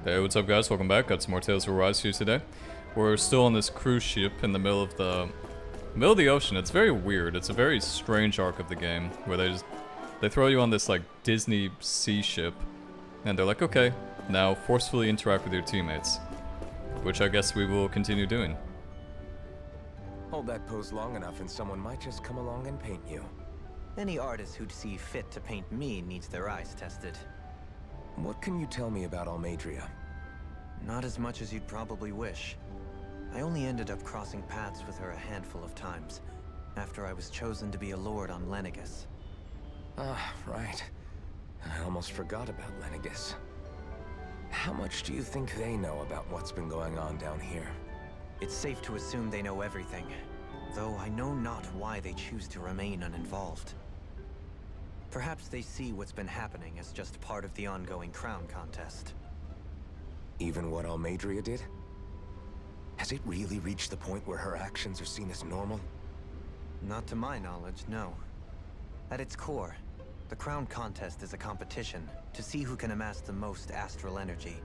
Hey, what's up guys? Welcome back. Got some more Tales of Arise here today. We're still on this cruise ship in the middle of the ocean. It's very weird. It's a very strange arc of the game where they throw you on this like Disney sea ship and they're like, okay, now forcefully interact with your teammates, which I guess we will continue doing. Hold that pose long enough and someone might just come along and paint you. Any artist who'd see fit to paint me needs their eyes tested. What can you tell me about Almadria? Not as much as you'd probably wish. I only ended up crossing paths with her a handful of times, after I was chosen to be a lord on Lenegus. Ah, right. I almost forgot about Lenegus. How much do you think they know about what's been going on down here? It's safe to assume they know everything, though I know not why they choose to remain uninvolved. Perhaps they see what's been happening as just part of the ongoing crown contest. Even what Almadria did? Has it really reached the point where her actions are seen as normal? Not to my knowledge, no. At its core, the crown contest is a competition to see who can amass the most astral energy.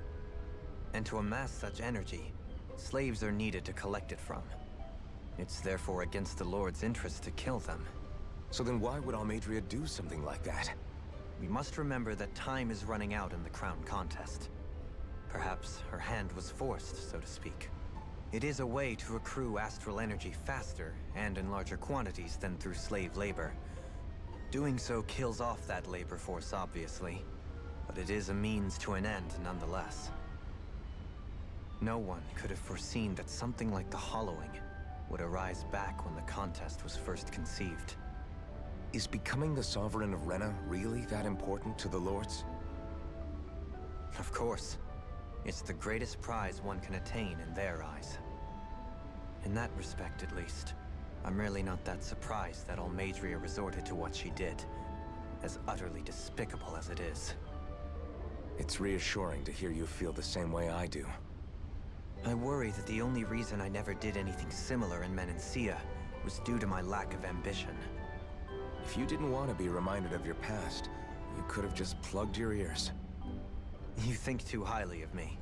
And to amass such energy, slaves are needed to collect it from. It's therefore against the Lord's interest to kill them. So then why would Almadria do something like that? We must remember that time is running out in the crown contest. Perhaps her hand was forced, so to speak. It is a way to accrue astral energy faster and in larger quantities than through slave labor. Doing so kills off that labor force, obviously, but it is a means to an end nonetheless. No one could have foreseen that something like the Hollowing would arise back when the contest was first conceived. Is becoming the Sovereign of Rena really that important to the Lords? Of course. It's the greatest prize one can attain in their eyes. In that respect, at least, I'm really not that surprised that Almadria resorted to what she did, as utterly despicable as it is. It's reassuring to hear you feel the same way I do. I worry that the only reason I never did anything similar in Menancia was due to my lack of ambition. If you didn't want to be reminded of your past, you could have just plugged your ears. You think too highly of me.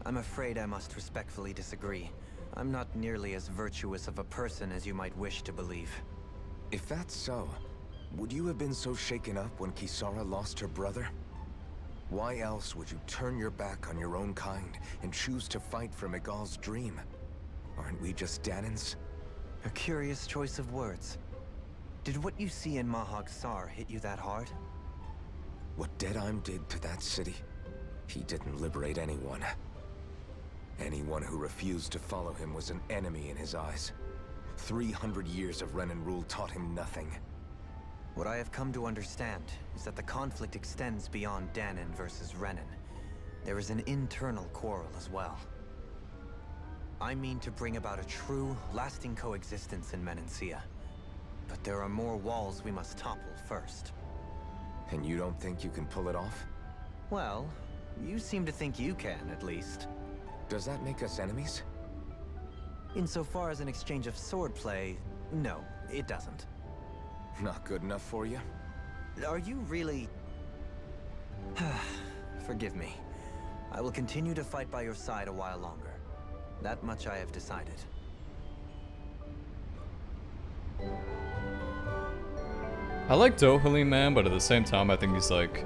I'm afraid I must respectfully disagree. I'm not nearly as virtuous of a person as you might wish to believe. If that's so, would you have been so shaken up when Kisara lost her brother? Why else would you turn your back on your own kind and choose to fight for Miguel's dream? Aren't we just Danans? A curious choice of words. Did what you see in Mahag Sar hit you that hard? What Deadheim did to that city, he didn't liberate anyone. Anyone who refused to follow him was an enemy in his eyes. 300 years of Renan rule taught him nothing. What I have come to understand is that the conflict extends beyond Danan versus Renan. There is an internal quarrel as well. I mean to bring about a true, lasting coexistence in Menancia. But there are more walls we must topple first. And you don't think you can pull it off? Well, you seem to think you can, at least. Does that make us enemies? Insofar as an exchange of swordplay, no, it doesn't. Not good enough for you? Are you really... Forgive me. I will continue to fight by your side a while longer. That much I have decided. I like Dohalim, man, but at the same time I think he's like...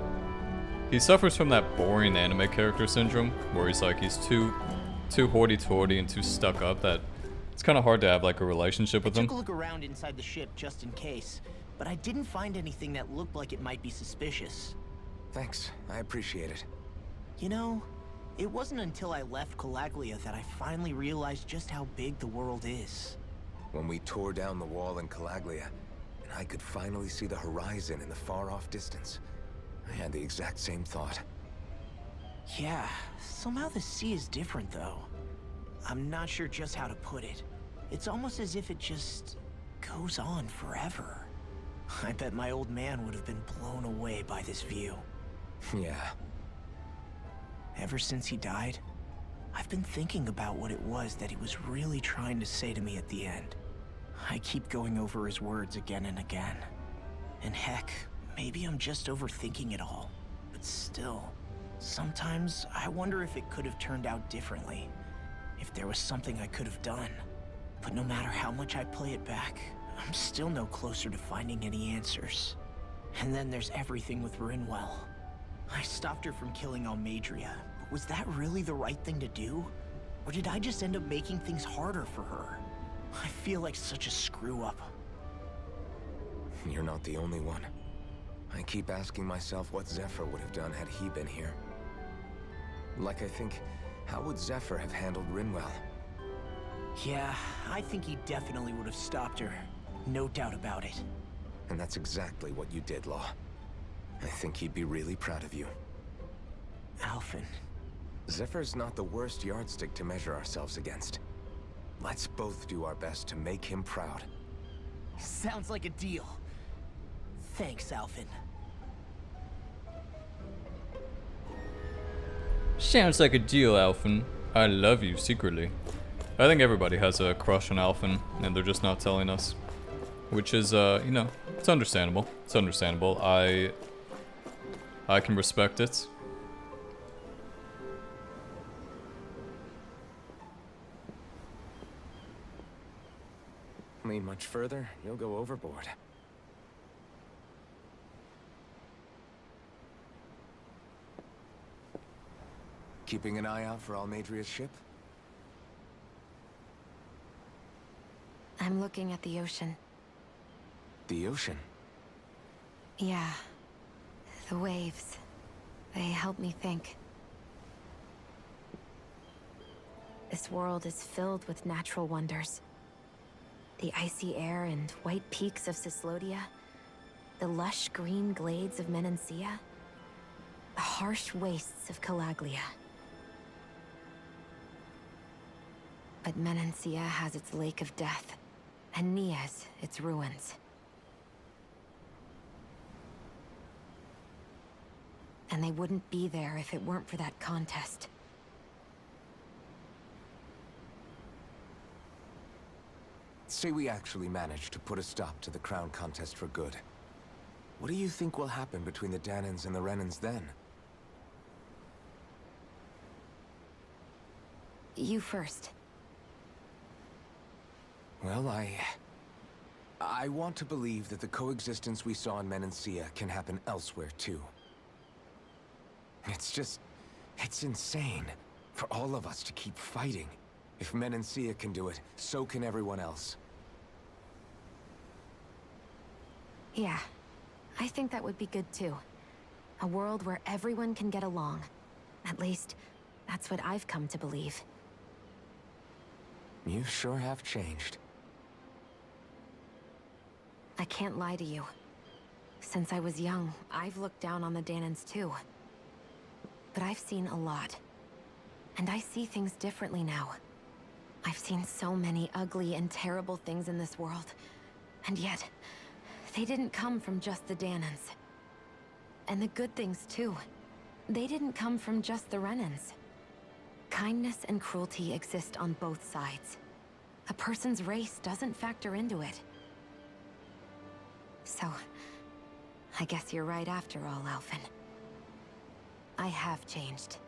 He suffers from that boring anime character syndrome, where he's too hoity-toity and too stuck up that it's kind of hard to have like a relationship with him. I took a look around inside the ship just in case, but I didn't find anything that looked like it might be suspicious. Thanks, I appreciate it. You know, it wasn't until I left Calaglia that I finally realized just how big the world is. When we tore down the wall in Calaglia, and I could finally see the horizon in the far-off distance, I had the exact same thought. Yeah, somehow the sea is different though. I'm not sure just how to put it. It's almost as if it just goes on forever. I bet my old man would have been blown away by this view. Yeah. Ever since he died, I've been thinking about what it was that he was really trying to say to me at the end. I keep going over his words again and again. And heck, maybe I'm just overthinking it all. But still, Sometimes I wonder if it could have turned out differently. If there was something I could have done. But no matter how much I play it back, I'm still no closer to finding any answers. And then there's everything with Rinwell. I stopped her from killing Almadria, but was that really the right thing to do? Or did I just end up making things harder for her? I feel like such a screw-up. You're not the only one. I keep asking myself what Zephyr would have done had he been here. Like I think, how would Zephyr have handled Rinwell? Yeah, I think he definitely would have stopped her. No doubt about it. And that's exactly what you did, Law. I think he'd be really proud of you. Alphen. Zephyr's not the worst yardstick to measure ourselves against. Let's both do our best to make him proud. Sounds like a deal. Thanks, Alphen. Sounds like a deal, Alphen. I love you secretly. I think everybody has a crush on Alphen, and they're just not telling us. Which is, you know, it's understandable. It's understandable. I can respect it. Lean much further, you'll go overboard. Keeping an eye out for Almadria's ship? I'm looking at the ocean. The ocean? Yeah. The waves. They help me think. This world is filled with natural wonders. The icy air and white peaks of Cyslodia. The lush green glades of Menancia. The harsh wastes of Calaglia. But Menancia has its Lake of Death, and Nias its ruins. And they wouldn't be there if it weren't for that contest. Say we actually manage to put a stop to the crown contest for good. What do you think will happen between the Danans and the Renans then? You first. Well, I want to believe that the coexistence we saw in Menancia can happen elsewhere, too. It's insane for all of us to keep fighting. If Menancia can do it, so can everyone else. Yeah, I think that would be good too. A world where everyone can get along. At least, that's what I've come to believe. You sure have changed. I can't lie to you. Since I was young, I've looked down on the Danans too. But I've seen a lot. And I see things differently now. I've seen so many ugly and terrible things in this world. And yet, they didn't come from just the Danans. And the good things too. They didn't come from just the Renans. Kindness and cruelty exist on both sides. A person's race doesn't factor into it. So, I guess you're right after all, Alphen. I have changed.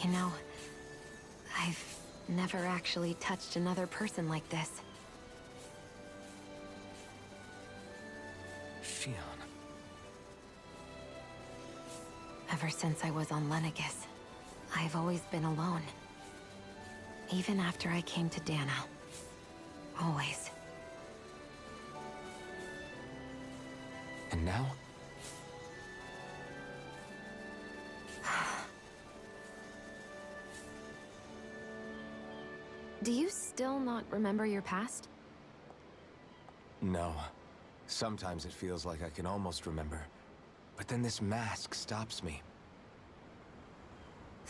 You know, I've never actually touched another person like this. Shion. Ever since I was on Lenegis, I've always been alone. Even after I came to Dahna. Always. And now? Do you still not remember your past? No. Sometimes it feels like I can almost remember. But then this mask stops me.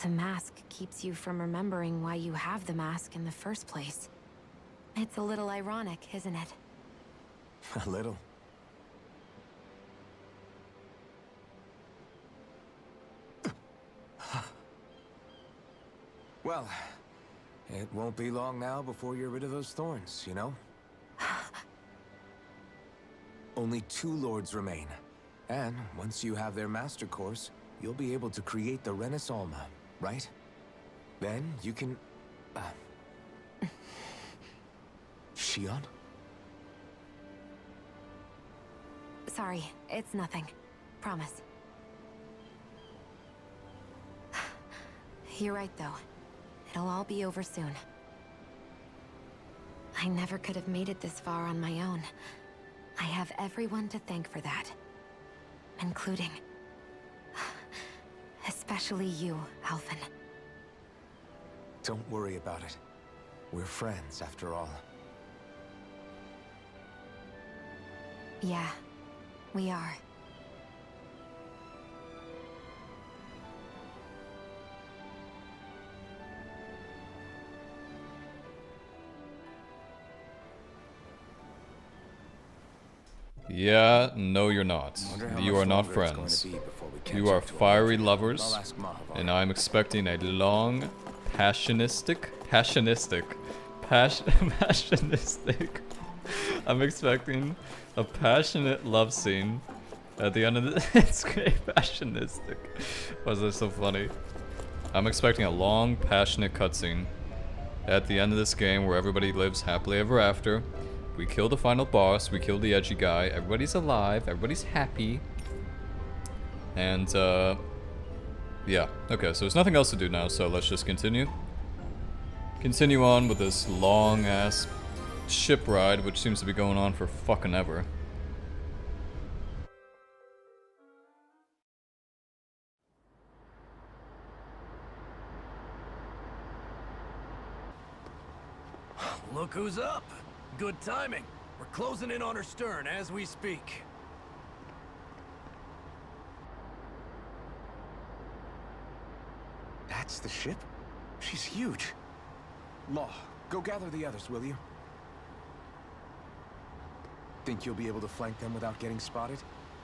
The mask keeps you from remembering why you have the mask in the first place. It's a little ironic, isn't it? A little. Well, it won't be long now before you're rid of those thorns, you know? Only 2 lords remain. And once you have their master course, you'll be able to create the Alma, right? Then you can... Shion? Sorry, it's nothing. Promise. You're right, though. It'll all be over soon. I never could have made it this far on my own. I have everyone to thank for that. Including... especially you, Alphen. Don't worry about it. We're friends, after all. Yeah, we are. Yeah, no you're not. You are not friends. You are fiery lovers, and I'm expecting a long, passionistic. I'm expecting a passionate love scene at the end of the. It's great, passionistic. Why is that so funny? I'm expecting a long, passionate cutscene at the end of this game where everybody lives happily ever after. We kill the final boss, we kill the edgy guy, everybody's alive, everybody's happy. And, yeah. Okay, so there's nothing else to do now, so let's just continue. Continue on with this long-ass ship ride, which seems to be going on for fucking ever. Look who's up! Good timing. We're closing in on her stern as we speak. That's the ship? She's huge. Law, go gather the others, will you? Think you'll be able to flank them without getting spotted?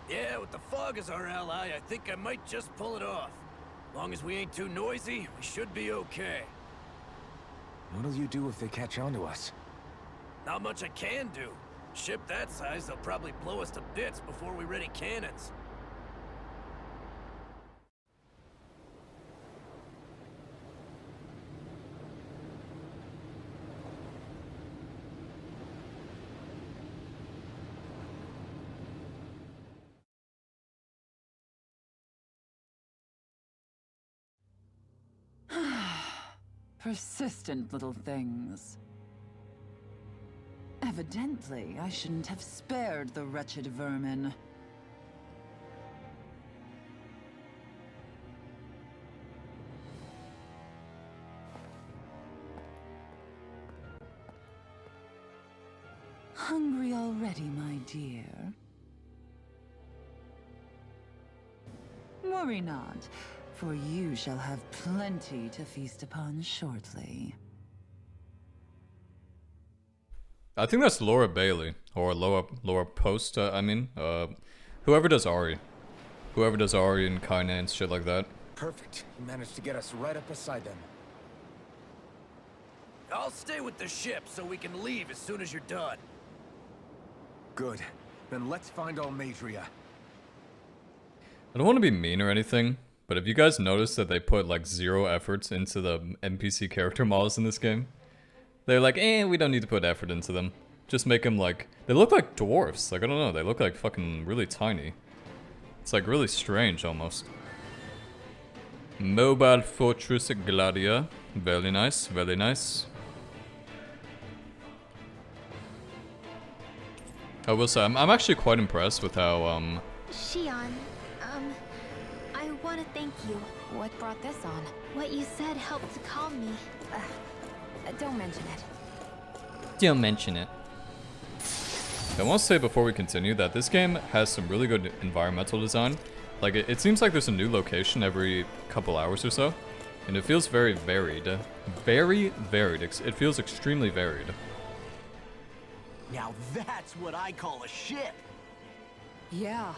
Yeah, with the fog as our ally, I think I might just pull it off. Long as we ain't too noisy, we should be okay. What'll you do if they catch on to us? Not much I can do. Ship that size, they'll probably blow us to bits before we ready cannons. Persistent little things. Evidently, I shouldn't have spared the wretched vermin. Hungry already, my dear? Worry not, for you shall have plenty to feast upon shortly. I think that's Laura Bailey, or Laura Post, whoever does Ari. Whoever does Ari and Kaine and shit like that. Perfect. You managed to get us right up beside them. I'll stay with the ship so we can leave as soon as you're done. Good. Then let's find Almadria. I don't want to be mean or anything, but have you guys noticed that they put like 0 efforts into the NPC character models in this game? They're like, we don't need to put effort into them. Just make them like... They look like dwarfs. Like, I don't know. They look like fucking really tiny. It's like really strange almost. Mobile Fortress Gladia. Very nice. Very nice. I will say, I'm actually quite impressed with how, Shion, I want to thank you. What brought this on? What you said helped to calm me. Don't mention it. Don't mention it. I want to say before we continue that this game has some really good environmental design. Like, it seems like there's a new location every couple hours or so. And it feels very varied. Very varied. It feels extremely varied. Now that's what I call a ship. Yeah,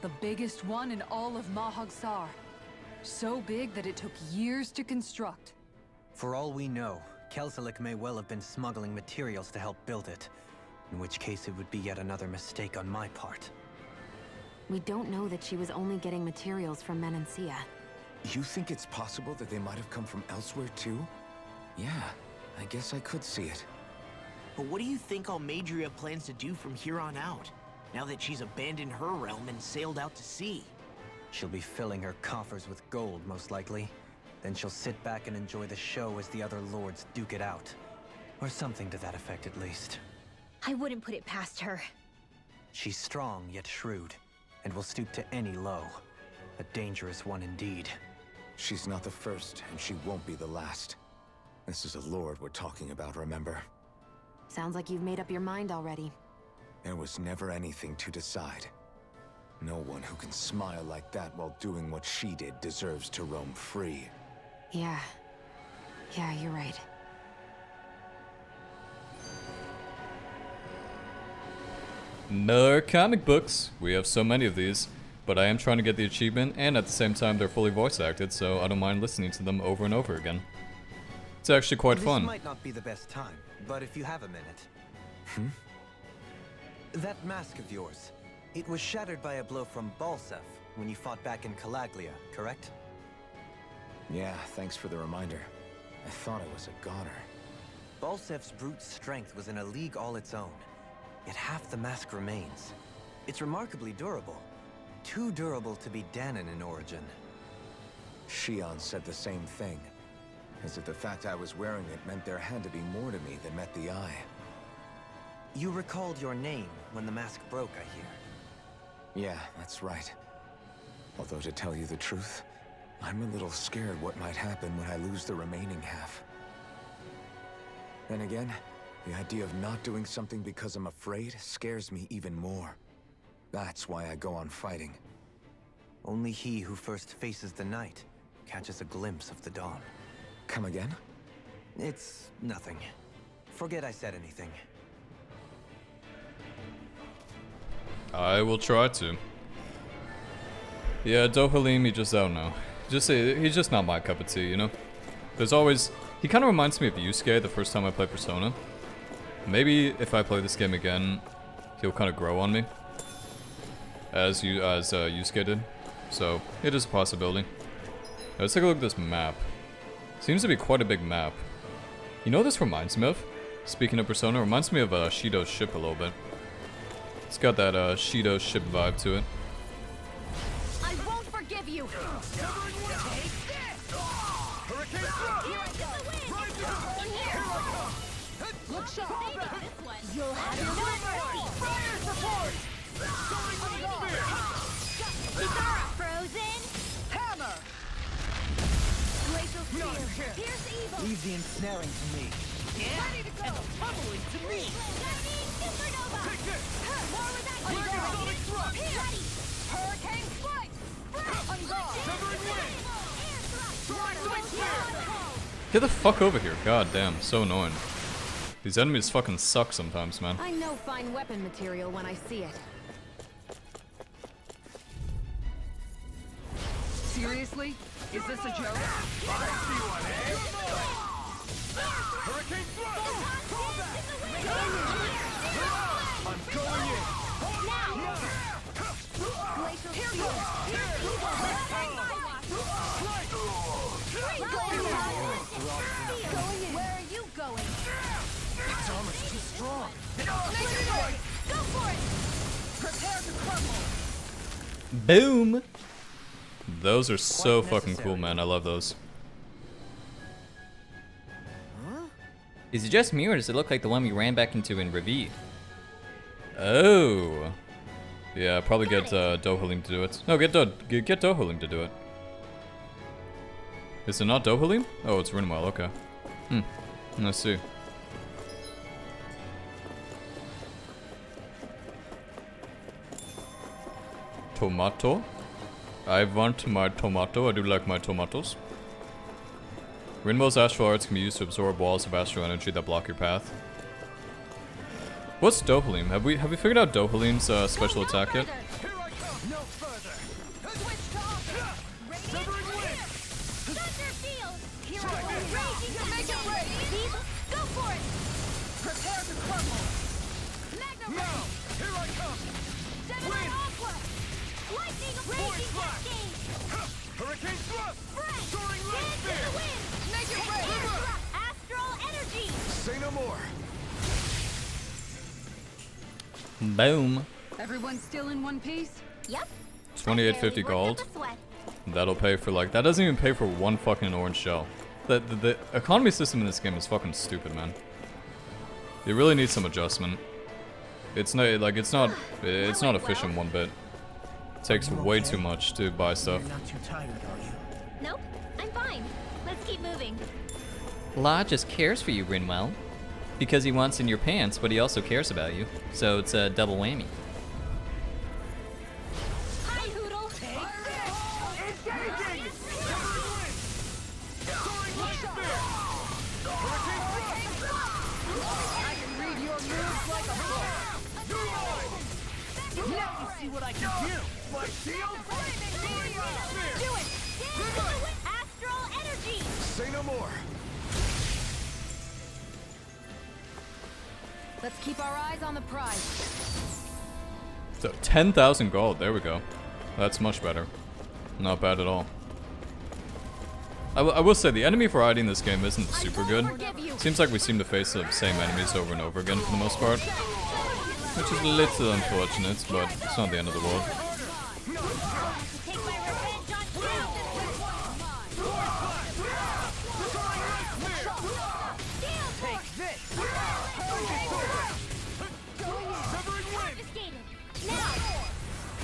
the biggest one in all of Mahagsar. So big that it took years to construct. For all we know, Kelselik may well have been smuggling materials to help build it, in which case it would be yet another mistake on my part. We don't know that she was only getting materials from Menancia. You think it's possible that they might have come from elsewhere too? Yeah, I guess I could see it. But what do you think Almadria plans to do from here on out, now that she's abandoned her realm and sailed out to sea? She'll be filling her coffers with gold, most likely. Then she'll sit back and enjoy the show as the other lords duke it out. Or something to that effect, at least. I wouldn't put it past her. She's strong, yet shrewd, and will stoop to any low. A dangerous one indeed. She's not the first, and she won't be the last. This is a lord we're talking about, remember? Sounds like you've made up your mind already. There was never anything to decide. No one who can smile like that while doing what she did deserves to roam free. Yeah, you're right. More comic books. We have so many of these, but I am trying to get the achievement, and at the same time they're fully voice acted, so I don't mind listening to them over and over again. It's actually quite fun. This might not be the best time, but if you have a minute. That mask of yours, it was shattered by a blow from Balsef when you fought back in Calaglia, correct? Yeah, thanks for the reminder. I thought I was a goner. Balsef's brute strength was in a league all its own, yet half the mask remains. It's remarkably durable. Too durable to be Dahnan in origin. Shion said the same thing. As if the fact I was wearing it meant there had to be more to me than met the eye. You recalled your name when the mask broke, I hear. Yeah, that's right. Although to tell you the truth, I'm a little scared what might happen when I lose the remaining half. Then again, the idea of not doing something because I'm afraid scares me even more. That's why I go on fighting. Only he who first faces the night catches a glimpse of the dawn. Come again? It's nothing. Forget I said anything. I will try to. Yeah, Dohalim, I don't know. He's just not my cup of tea, you know? He kind of reminds me of Yusuke the first time I played Persona. Maybe if I play this game again, he'll kind of grow on me. As Yusuke did. So, it is a possibility. Now, let's take a look at this map. Seems to be quite a big map. You know what this reminds me of? Speaking of Persona, it reminds me of Shido's ship a little bit. It's got that Shido ship vibe to it. I won't forgive you. Look sharp. You'll have your way. Fire support. Frozen. Hammer. Glacial spear. Pierce evil. Leave the ensnaring to me. Ready to go. Tumbling to me. Lightning supernova. Take this. More with that. Sonic thrust. Ready. Hurricane strike. On guard. Severing wind. Night spear. Get the fuck over here. God damn, so annoying. These enemies fucking suck sometimes, man. I know fine weapon material when I see it. Seriously? Is this a joke? I see one, eh? Hurricane thrust. I'm going in. Glacial spear. Where are you going? Its armor's too strong. Go for it! Prepare to crumble! Boom! Those are so Quite fucking necessary. cool, man. I love those. Is it just me, or does it look like the one we ran back into in Revi? Oh. Yeah, probably get Dohalim to do it. No, get Dohalim to do it. Is it not Dohalim? Oh, it's Rinwell, okay. Let's see. Tomato. I want my tomato. I do like my tomatoes. Rinwell's astral arts can be used to absorb walls of astral energy that block your path. What's Dohalim? Have we figured out Dohalim's special attack yet? Here I come. No further. Switch to offense! Severing wind! Thunder field! Here I go! Make it rain! Go for it! Prepare to crumble! Now! Here I come! Samurai Aqua! Lightning of Raging Cascade! Hurricane Thrust! Fresh! Soaring Light Dance in Spear! the wind! Make it rain! Astral Energy! Say no more. Boom. Everyone still in one piece? Yep. 2850 gold. That'll pay for like, that doesn't even pay for one fucking orange shell. The economy system in this game is fucking stupid, man. It really needs some adjustment. It's not like it's not efficient one bit. It takes way too much to buy stuff. You're not too tired, are you? Nope. I'm fine. Let's keep moving. Law just cares for you, Rinwell. Because he wants in your pants, but he also cares about you. So it's a double whammy. Hi, Hoodle! Engaging! Soaring Light Spear! I can read your moves like a book! Now you see what I can do! My shield! Soaring Light Spear! Do it! Astral Energy! Say no more. Let's keep our eyes on the prize. So 10,000 gold, there we go. That's much better. Not bad at all. I will say, the enemy variety in this game isn't super good. Seems like we seem to face the same enemies over and over again for the most part. Which is a little unfortunate, but it's not the end of the world. Take my revenge on Take this! Severing Wind! Confiscated. Now!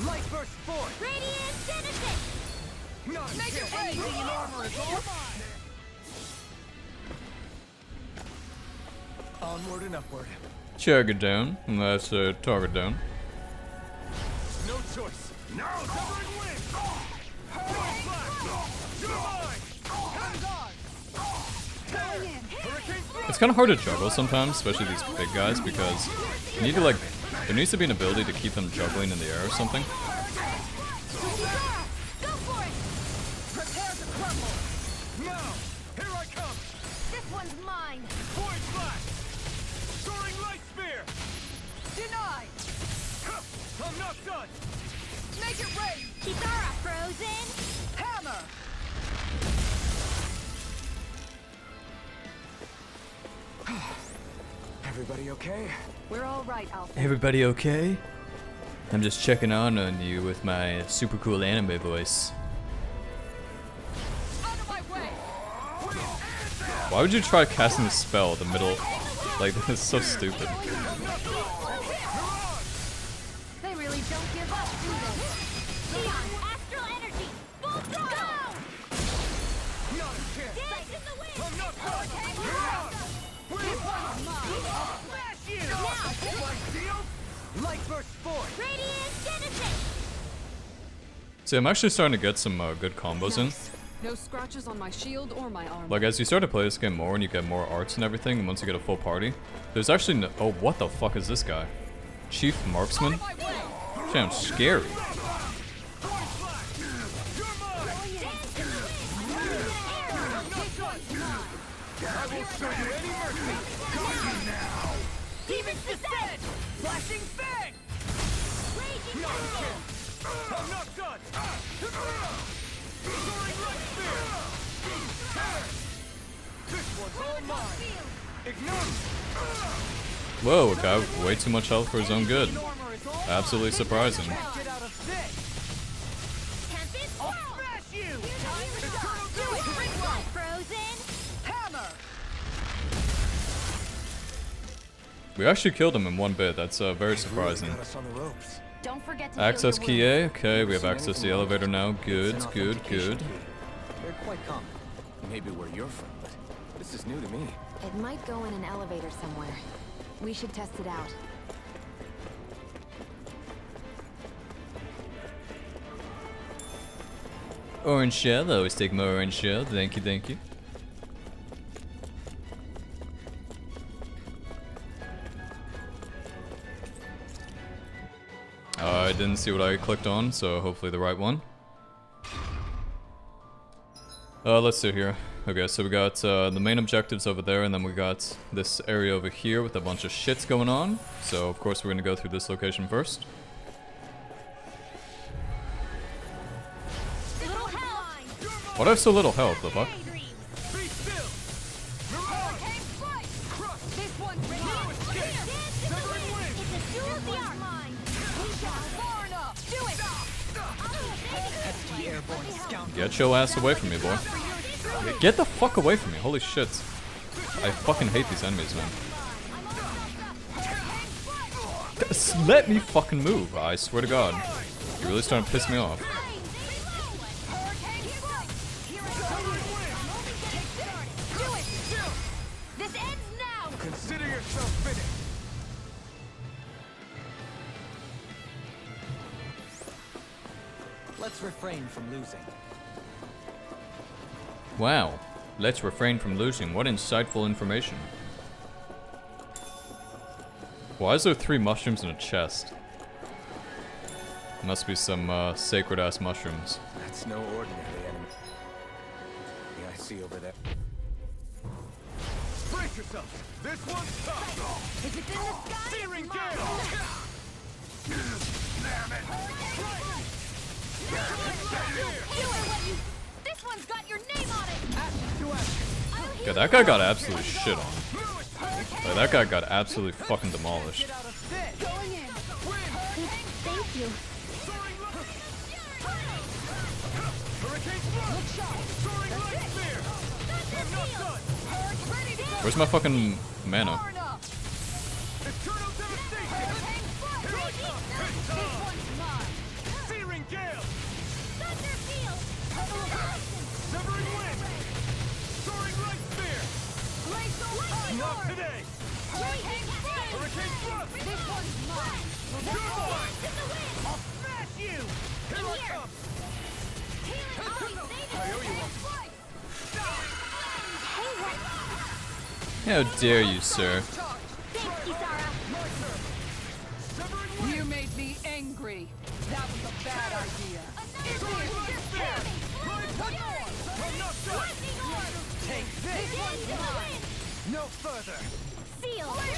Light burst forth! Radiant Genesis! Make it rain! Anything in armor is all mine! Onward and upward. Target down. That's target down. No choice! Now! Severing Wind! Force Blast! You're mine! Hands on! Hurricane Thrust! It's kind of hard to juggle sometimes, especially these big guys, because you need to like, there needs to be an ability to keep them juggling in the air or something. Go for it! Prepare to crumble! Now! Here I come! This one's mine! Void Flash! Soaring Light Spear! Denied! I'm not done! Make it rain! Kitara frozen! Hammer! Everybody okay? We're all right, Alpha. Everybody okay? I'm just checking on you with my super cool anime voice. Out of my way! Why would you try casting a spell in the middle? Like, this is so stupid. They really don't give up, do they? Neon, Astral Energy! Full throttle! Not a chance! Dance in the wind! I'm not done! This one's mine! I'll smash you! My shield! Light burst forth! Radiant Genesis! See, I'm actually starting to get some good combos in. No scratches on my shield or my armor. Like, as you start to play this game more and you get more arts and everything, and once you get a full party, there's actually no— oh, what the fuck is this guy? Chief Marksman? Sounds scary. I will show you any mercy! Demon's Descent! Flashing Fang! Raging Not a Cascade! chance! I'm not done! Soaring Light Spear! This one's all mine! Ignite! Whoa, a guy with way too much health for his own good. Absolutely surprising. Get out of this! Tempest I'll Swirl! smash you! Do it! Frozen! Hammer! We actually killed him in one bit. That's very surprising. Got us on the ropes. Don't forget to Access heal key your A. Okay, we have access to the elevator now. Good, good, good. They're quite common. Maybe where you're from, but this is new to me. wounds. It might go in an elevator somewhere. We should test it out. Orange shell, always take more orange shell. Thank you, thank you. I didn't see what I clicked on, so hopefully the right one. Let's see here. Okay, so we got the main objectives over there, and then we got this area over here with a bunch of shits going on. So, of course, we're gonna go through this location first. Why do I have so little health, the fuck? Get your ass away from me, boy. Get the fuck away from me, holy shit. I fucking hate these enemies, man. Let me fucking move, I swear to god. You're really starting to piss me off. Consider yourself finished. Let's refrain from losing. Wow. Let's refrain from losing. What insightful information. Why is there 3 mushrooms in a chest? Must be some sacred-ass mushrooms. That's no ordinary enemy. Yeah, I see over there. Brace yourself! This one's tough! If it's in the sky, Searing it's mine. Damn it! This one's got your name on it. God, that guy got absolutely shit on. Like, that guy got absolutely fucking demolished. Going in. Thank you. Where's my fucking mana? How dare you, sir? You made me angry. That was a bad idea. Take this! No further!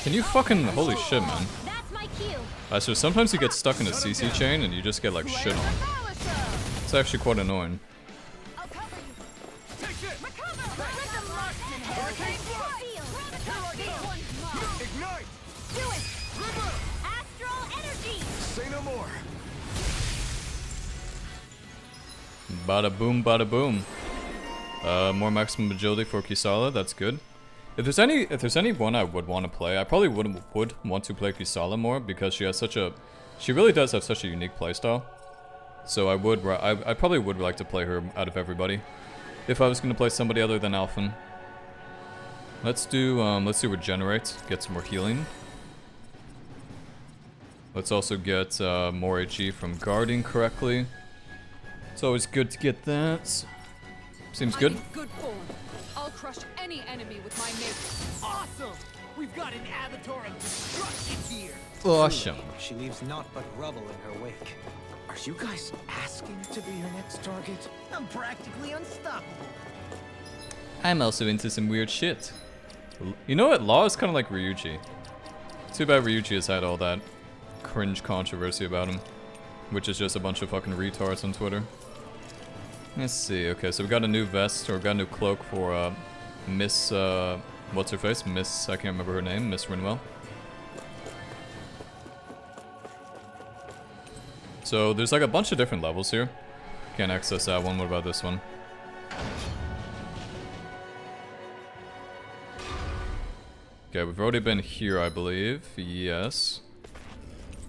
Can you fucking... Holy shit, man. That's my cue. So sometimes you get stuck in a CC chain and you just get like shit on. It's actually quite annoying. I'll cover you. Take it. Recover. Rhythm lost in hurricane feel. This one's mine. Ignite! Do it. Astral energy. Say no more. Bada boom, bada boom. More maximum agility for Kisala, that's good. If there's any one I would want to play, I probably would want to play Kisala more because she has such a, she really does have such a unique playstyle. So I probably would like to play her out of everybody, if I was gonna play somebody other than Alphen. Let's do regenerate, get some more healing. Let's also get more HE from guarding correctly. It's always good to get that. Seems good. Good form. I'll crush any enemy with my mace. Awesome! We've got an avatar of destruction here! Awesome. She leaves naught but rubble in her wake. Are you guys asking to be your next target? I'm practically unstoppable. I'm also into some weird shit. You know what? Law is kind of like Ryuji. Too bad Ryuji has had all that cringe controversy about him, which is just a bunch of fucking retards on Twitter. Let's see. Okay, so we got a new vest, or we got a new cloak for Miss, what's her face? Miss, I can't remember her name, Miss Rinwell. So there's like a bunch of different levels here. Can't access that one. What about this one? Okay, we've already been here, I believe. Yes.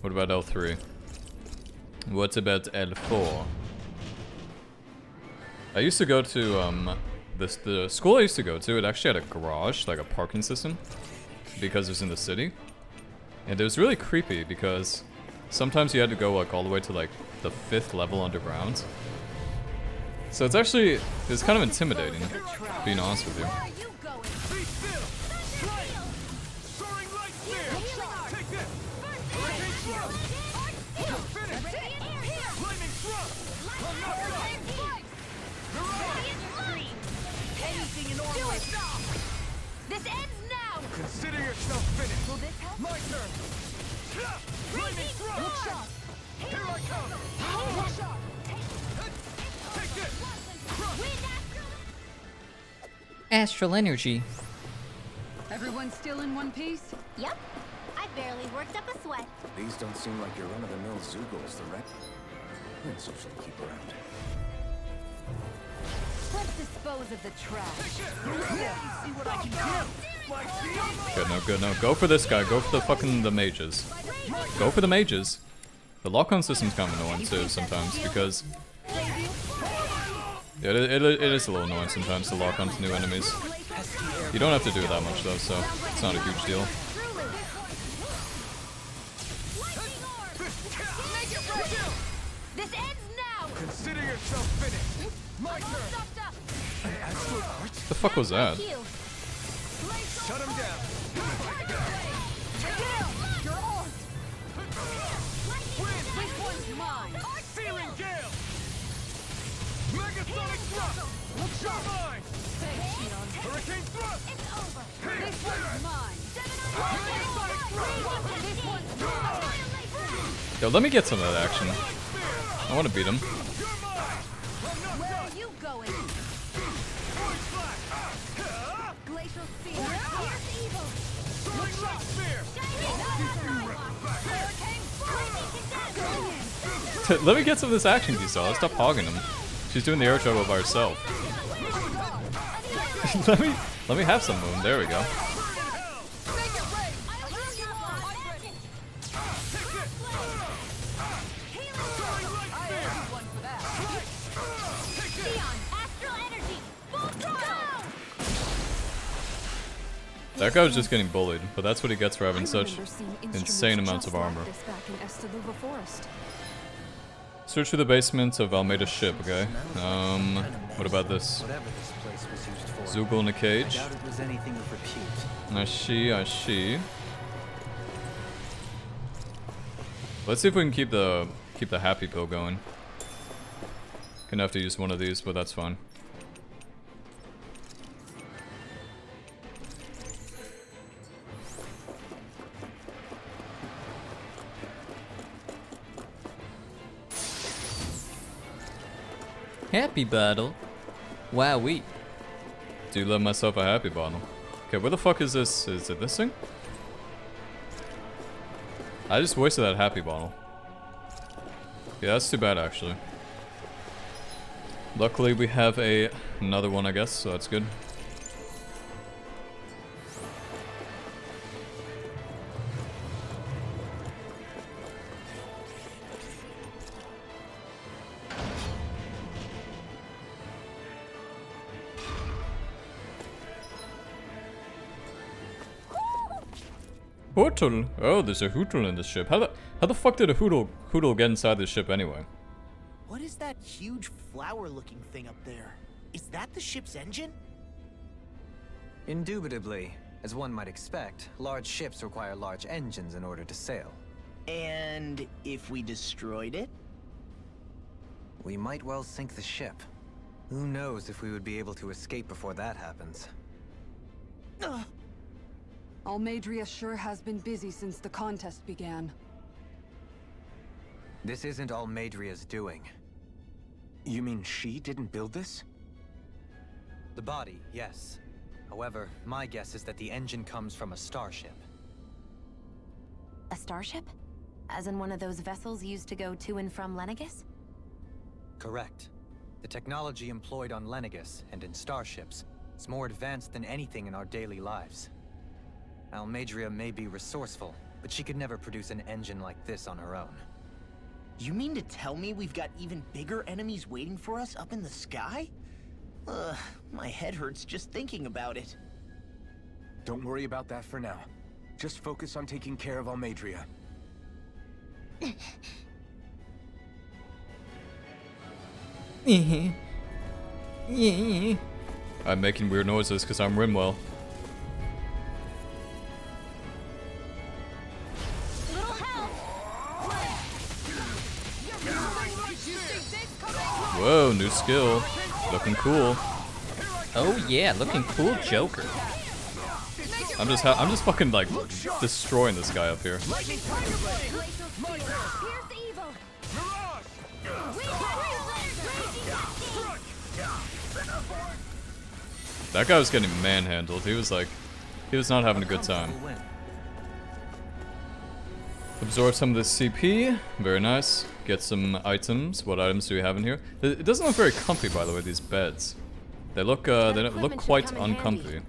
What about L3? What about L4? I used to go to, the school I used to go to, it actually had a garage, like a parking system, because it was in the city. And it was really creepy because sometimes you had to go like all the way to like the 5th level underground. So it's actually, it's kind of intimidating, being honest with you. Where are you going? Be still. Soaring light spear. Take this. Hurricane thrust. Finish. Lightning thrust. Radiant strike. anything in order. This ends now. Consider yourself finished. Will this help? My turn. Lightning strike. Look sharp. Here I come. Look sharp. Take this. Wind Astral energy. Everyone still in one piece? Yep. I barely worked up a sweat. These don't seem like your run-of-the-mill Zoogles, the rep. And so she'll keep around. Let's dispose of the trash. See what I can do. My shield. Good, no, good, no. Go for this guy. Go for the mages. Go for the mages. The lock-on system's kind of annoying too sometimes because yeah, it is a little annoying sometimes to lock onto new enemies. You don't have to do it that much though, so it's not a huge deal. This ends now. Consider yourself finished. My turn. An astral arch? What the fuck was that? Shut him down. This one's mine. Searing gale. Megasonic thrust. Look sharp. Mine. Hurricane thrust. This one's mine. This one's mine. Yo, let me get some of that action. I want to beat him. Where are you going? Glacial spear. Here's evil. Soaring light spear. Let me get some of this action, Gisela. Stop hogging him. She's doing the air trouble by herself. let me have some of him. There we go. That guy was just getting bullied, but that's what he gets for having such insane amounts of armor. Search for the basement of Almeida's ship, okay? What about this? Whatever this place was used for. Zoogle in a I cage. doubt it was anything of repute. I see. Let's see if we can keep the happy pill going. Gonna have to use one of these, but that's fine. Happy bottle. Wowee. Do love myself a happy bottle. Okay, where the fuck is this? Is it this thing? I just wasted that happy bottle. Yeah, that's too bad actually. Luckily we have another one, I guess, so that's good. Hootle! Oh, there's a hootle in this ship. How the fuck did a hootle get inside this ship anyway? What is that huge flower-looking thing up there? Is that the ship's engine? Indubitably. As one might expect, large ships require large engines in order to sail. And if we destroyed it? We might well sink the ship. Who knows if we would be able to escape before that happens. Almeidria sure has been busy since the contest began. This isn't Almeidria's doing. You mean she didn't build this? The body, yes. However, my guess is that the engine comes from a starship. A starship? As in one of those vessels used to go to and from Lenegis? Correct. The technology employed on Lenegis and in starships is more advanced than anything in our daily lives. Almeidria may be resourceful, but she could never produce an engine like this on her own. You mean to tell me we've got even bigger enemies waiting for us up in the sky? My head hurts just thinking about it. Don't worry about that for now. Just focus on taking care of Almeidria. I'm making weird noises because I'm Rinwell. Whoa, new skill. Looking cool. Oh yeah, looking cool, Joker. I'm just fucking like destroying this guy up here. That guy was getting manhandled. He was not having a good time. Absorb some of this CP. Very nice. Get some items. What items do we have in here? It doesn't look very comfy, by the way, these beds. They look quite uncomfy.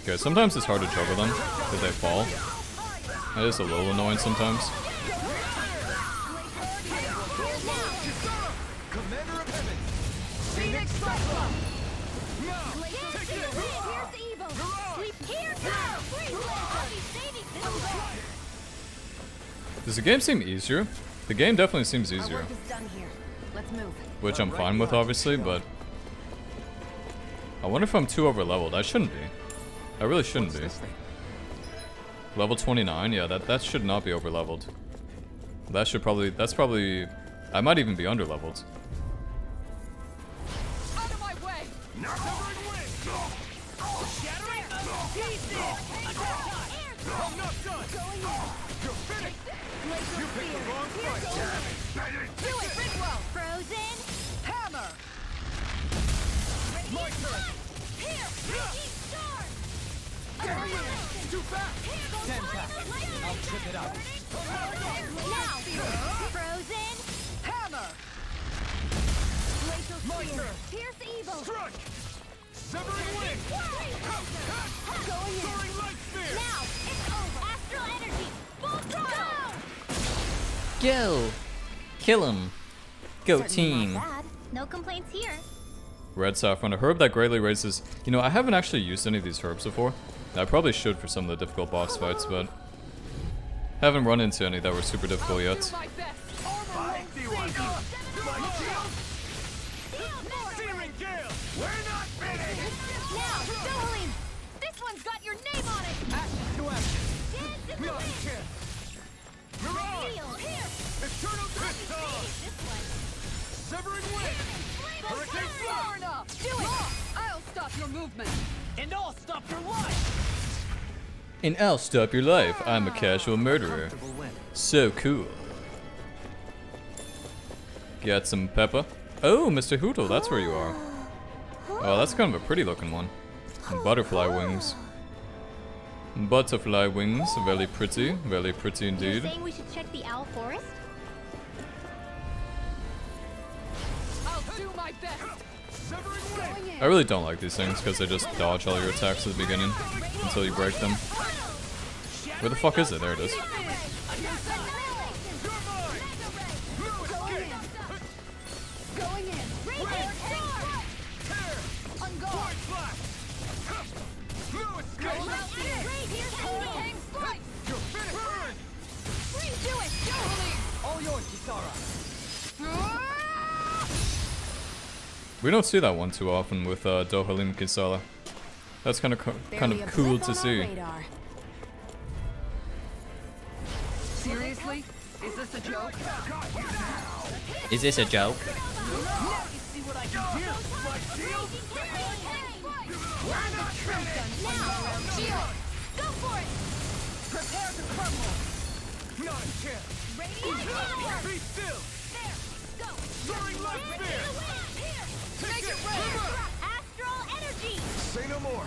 Okay, sometimes it's hard to juggle them if they fall. That is a little annoying sometimes. Does the game seem easier? The game definitely seems easier. Which I'm fine with, obviously, but I wonder if I'm too over-leveled. I shouldn't be. I really shouldn't be. Level 29, yeah, that should not be over-leveled. That's probably, I might even be under-leveled. Out of my way! I'm not done! You're finished! You picked the wrong fight! Do it, Bridwell! Frozen! Hammer! My turn! Here! Raging Star! Too fast! 10 tap! I'll trip it out! Now! Frozen! Hammer! Glacial My Spear! turn! Pierce Evil! Strike! Severing wing! Going in! Soaring light spear! Now! It's over! Astral Energy! Full throttle! Go! Kill him. Go Certainly team. not bad. No complaints here. Red saffron, a herb that greatly raises... You know, I haven't actually used any of these herbs before. I probably should for some of the difficult boss fights, but haven't run into any that were super difficult yet. My best. Armor won't save you. Searing gale! We're not finished! Now! Dohalim! This one's got your name on it! Action to action! Dance in the Not a wind! chance! Mirage! Seal! Here! Eternal pistol! This one! Severing wing! Hurricane Far enough. Do it. I'll stop your movement. And I'll stop your life! And I'll stop your life. I'm a casual murderer. So cool. Get some pepper. Oh, Mr. Hootle, that's where you are. Oh, that's kind of a pretty looking one. And butterfly wings. Butterfly wings, very pretty You're indeed. saying we should check the Owl Forest? I'll do my best. Severing wing! Going in. I really don't like these things because they just dodge all your attacks at the beginning until you break them. Where the fuck is it? There it is. Going in. On guard. Hang strike. You're finished! Do it. Dohalim. All yours, Kisara! We don't see that one too often with Dohalim Kisala. That's kind of cool to see. Seriously? Is this a joke? Is this a joke? Now you see what I can do! My shield! Shield! Go for it! Prepare to crumble. Not a chance! Be still! There! Go! Soaring light spear! Make it rain. Astral Energy! Say no more!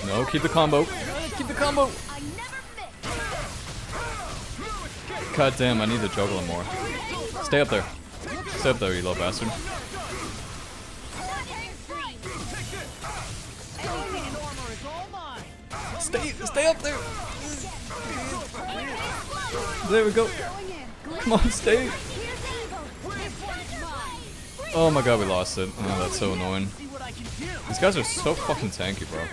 No, keep the combo. Keep the combo. I never miss! God damn, I need to juggle him more. Stay up there. Stay up there, you little bastard. Stay up there. There we go. Come on, stay. Oh my god, we lost it. Oh, that's so annoying. These guys are so fucking tanky, bro.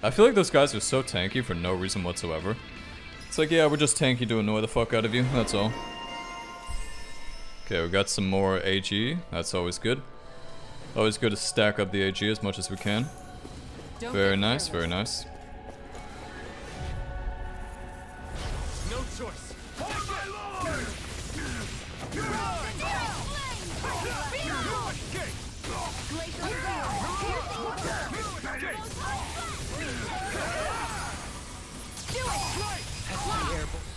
I feel like those guys are so tanky for no reason whatsoever. It's like, yeah, we're just tanky to annoy the fuck out of you, that's all. Okay, we got some more AG. That's always good. Always good to stack up the AG as much as we can. Very nice, very nice. No choice.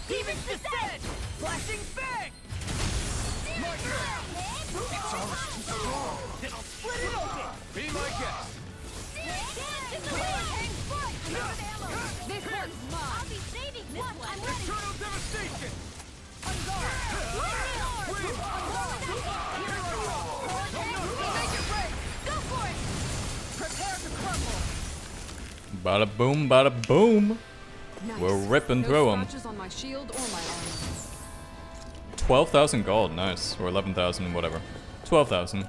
Demon descent! Flashing bang! It's almost too strong. It'll split it open! Be my guest! This one's mine. I'll be saving this one. I'm ready. Eternal devastation! On guard. Make it break. Go for it. Prepare to crumble. Bada boom, bada boom. Nice. We're ripping No through them. scratches on my shield or my armor. 12,000 gold, nice. Or 11,000, whatever. 12,000.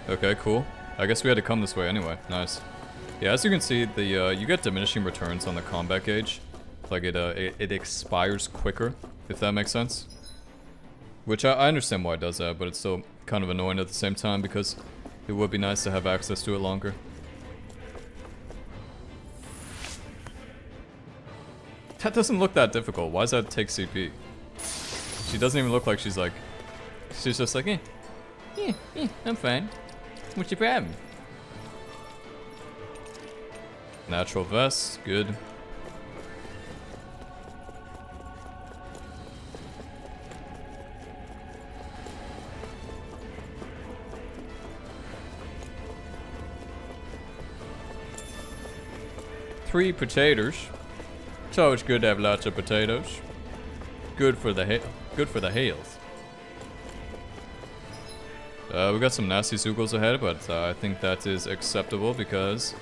Okay, cool. I guess we had to come this way anyway. Nice. Yeah, as you can see, the you get diminishing returns on the combat gauge. Like it expires quicker, if that makes sense. Which I understand why it does that, but it's still kind of annoying at the same time because it would be nice to have access to it longer. That doesn't look that difficult. Why does that take CP? She doesn't even look like she's like... She's just like, I'm fine. What's your problem? Natural vest, good. Three potatoes. It's always good to have lots of potatoes. Good for the health. We got some nasty Zugals ahead, but I think that is acceptable because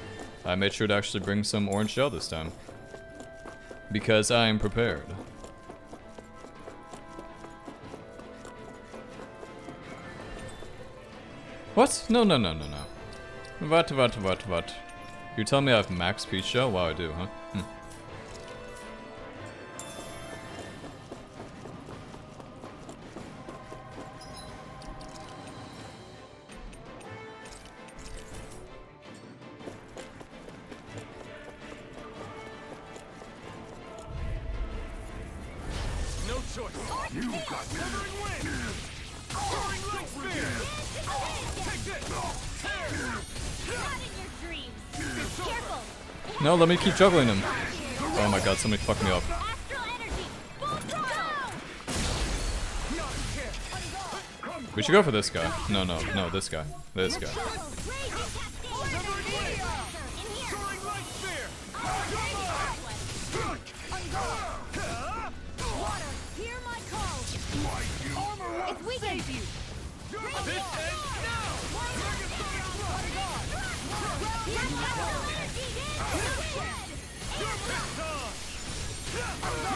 I made sure to actually bring some orange gel this time. Because I am prepared. What? No. What? You tell me I have max peach gel? Wow, I do, huh? No, let me keep juggling him. Oh my god, somebody fucked me up. We should go for this guy. No, this guy. This guy.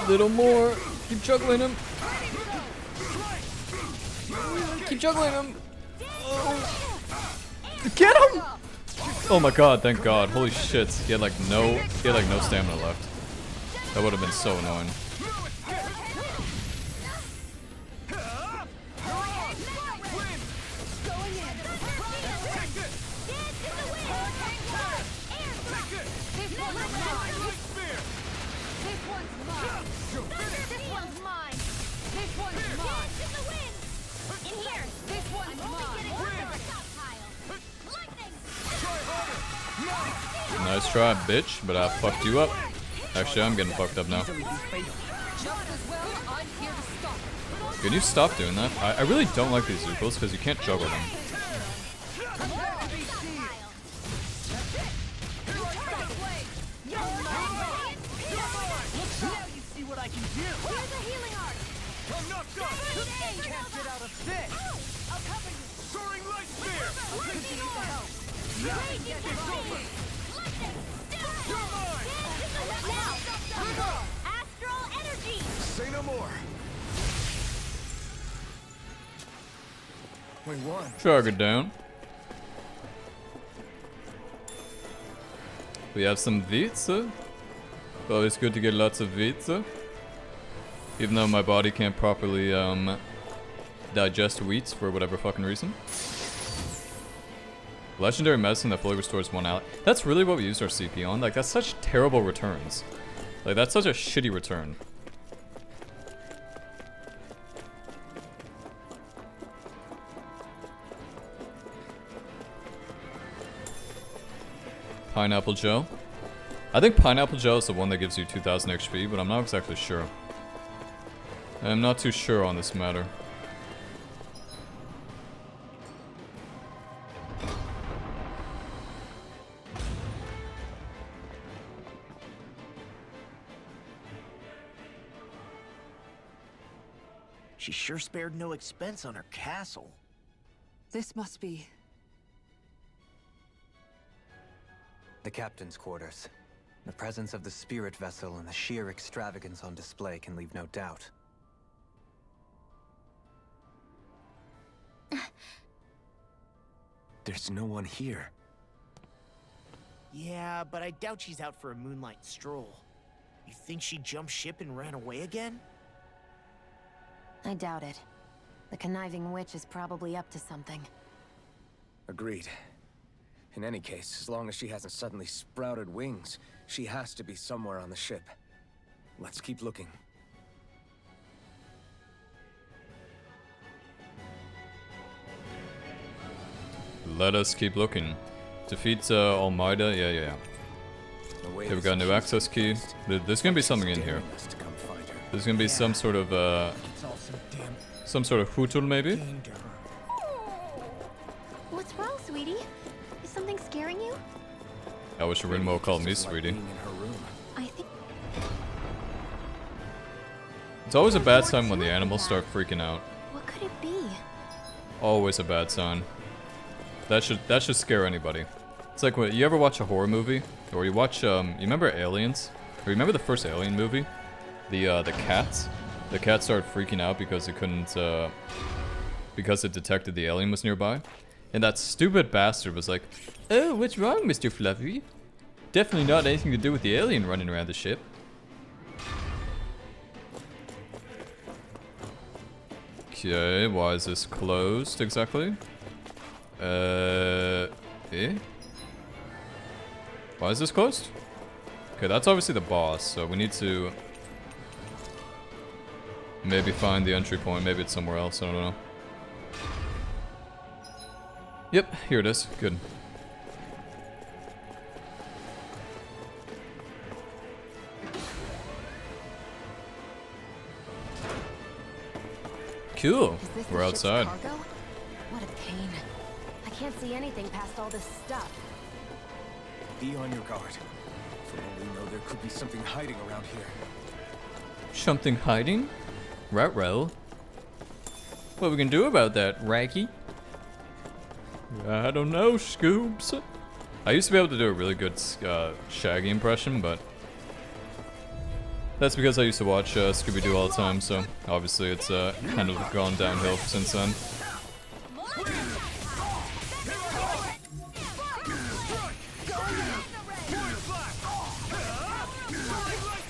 Little more. Keep juggling him. Keep juggling him. Oh. Get him! Oh my god, thank god. Holy shit. He had like no stamina left. That would have been so annoying. Nice try, bitch, but I fucked you up. Actually, I'm getting fucked up now. Can you stop doing that? I really don't like these Zupos because you can't juggle them. We won. Shrug it down. We have some pizza. Well, it's good to get lots of pizza. Even though my body can't properly digest wheats for whatever fucking reason. Legendary medicine that fully restores 1 ally. That's really what we used our CP on. Like, that's such terrible returns. Like, that's such a shitty return. Pineapple Joe. I think Pineapple Joe is the one that gives you 2000 HP, but I'm not exactly sure. I'm not too sure on this matter. She sure spared no expense on her castle. This must be... The captain's quarters. The presence of the spirit vessel and the sheer extravagance on display can leave no doubt. There's no one here. Yeah, but I doubt she's out for a moonlight stroll. You think she jumped ship and ran away again? I doubt it. The conniving witch is probably up to something. Agreed. In any case, as long as she hasn't suddenly sprouted wings, she has to be somewhere on the ship. Let's keep looking. Let us keep looking. Defeat Almeida. Yeah. Okay, we got a new access key. There's gonna be something in here. There's gonna be some sort of hutul maybe? What's wrong, sweetie? Is something scaring you? I wish Rinmo called me sweetie. I think... It's always a bad sign when the animals start freaking out. What could it be? Always a bad sign. That should scare anybody. It's like when you ever watch a horror movie, or you watch you remember Aliens? Or you remember the first Alien movie? The cats? The cat started freaking out because it couldn't because it detected the alien was nearby. And that stupid bastard was like, "Oh, what's wrong, Mr. Fluffy? Definitely not anything to do with the alien running around the ship." Okay, why is this closed exactly? Eh? Why is this closed? Okay, that's obviously the boss, so we need to maybe find the entry point. Maybe it's somewhere else, I don't know. Yep, here it is. Good. Cool. We're outside. What a pain. I can't see anything past all this stuff. Be on your guard. For all we know, there could be something hiding around here. Something hiding? Ruh-roh. What are we gonna do about that, Raggy? I don't know, Scoops. I used to be able to do a really good Shaggy impression, but that's because I used to watch Scooby-Doo all the time, so obviously it's kind of gone downhill since then.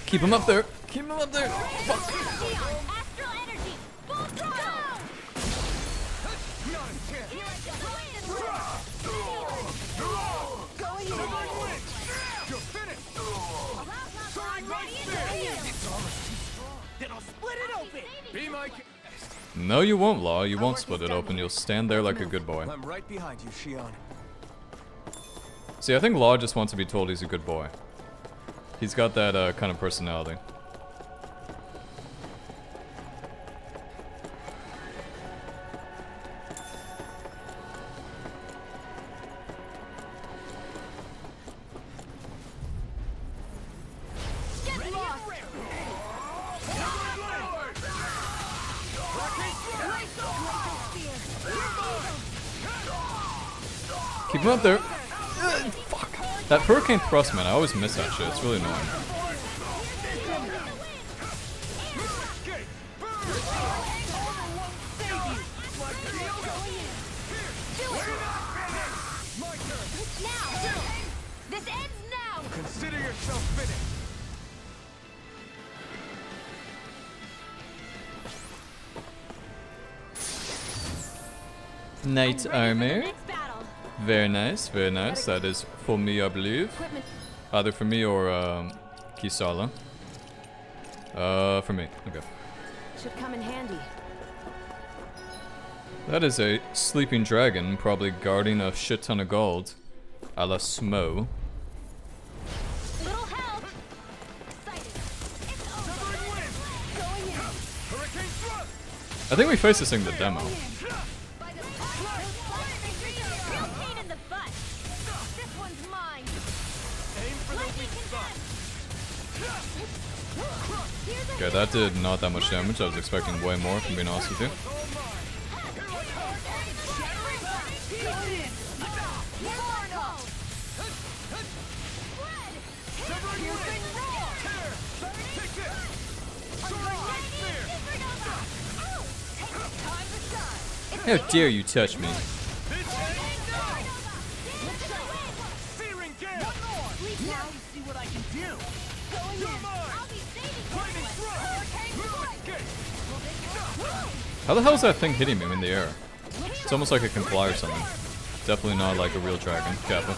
Keep him up there! Keep him up there! Fuck! No, you won't, Law. You won't split it open. You'll stand there like a good boy. I'm right behind you, Shion. See, I think Law just wants to be told he's a good boy. He's got that kind of personality. Keep him up there. Fuck. That hurricane thrust, man, I always miss that shit. It's really annoying. My turn. Now! This ends now! Consider yourself finished. Knight armor. Next battle. Very nice, very nice. That is for me, I believe. Equipment. Either for me or Kisala. For me. Okay. Should come in handy. That is a sleeping dragon, probably guarding a shit ton of gold. A la Smo. Little help! Excited. It's over. Going in. Hurricane thrust. I think we faced this in the demo. By the real pain in the butt. This one's mine. Aim for the weak spot. Here's a Okay, that did not that much damage. I was expecting way more, if I'm being honest with you. How dare you touch me? Searing gale. Now you see what I can do. How the hell is that thing hitting me in the air? It's almost like it can fly or something. Definitely not like a real dragon. Careful.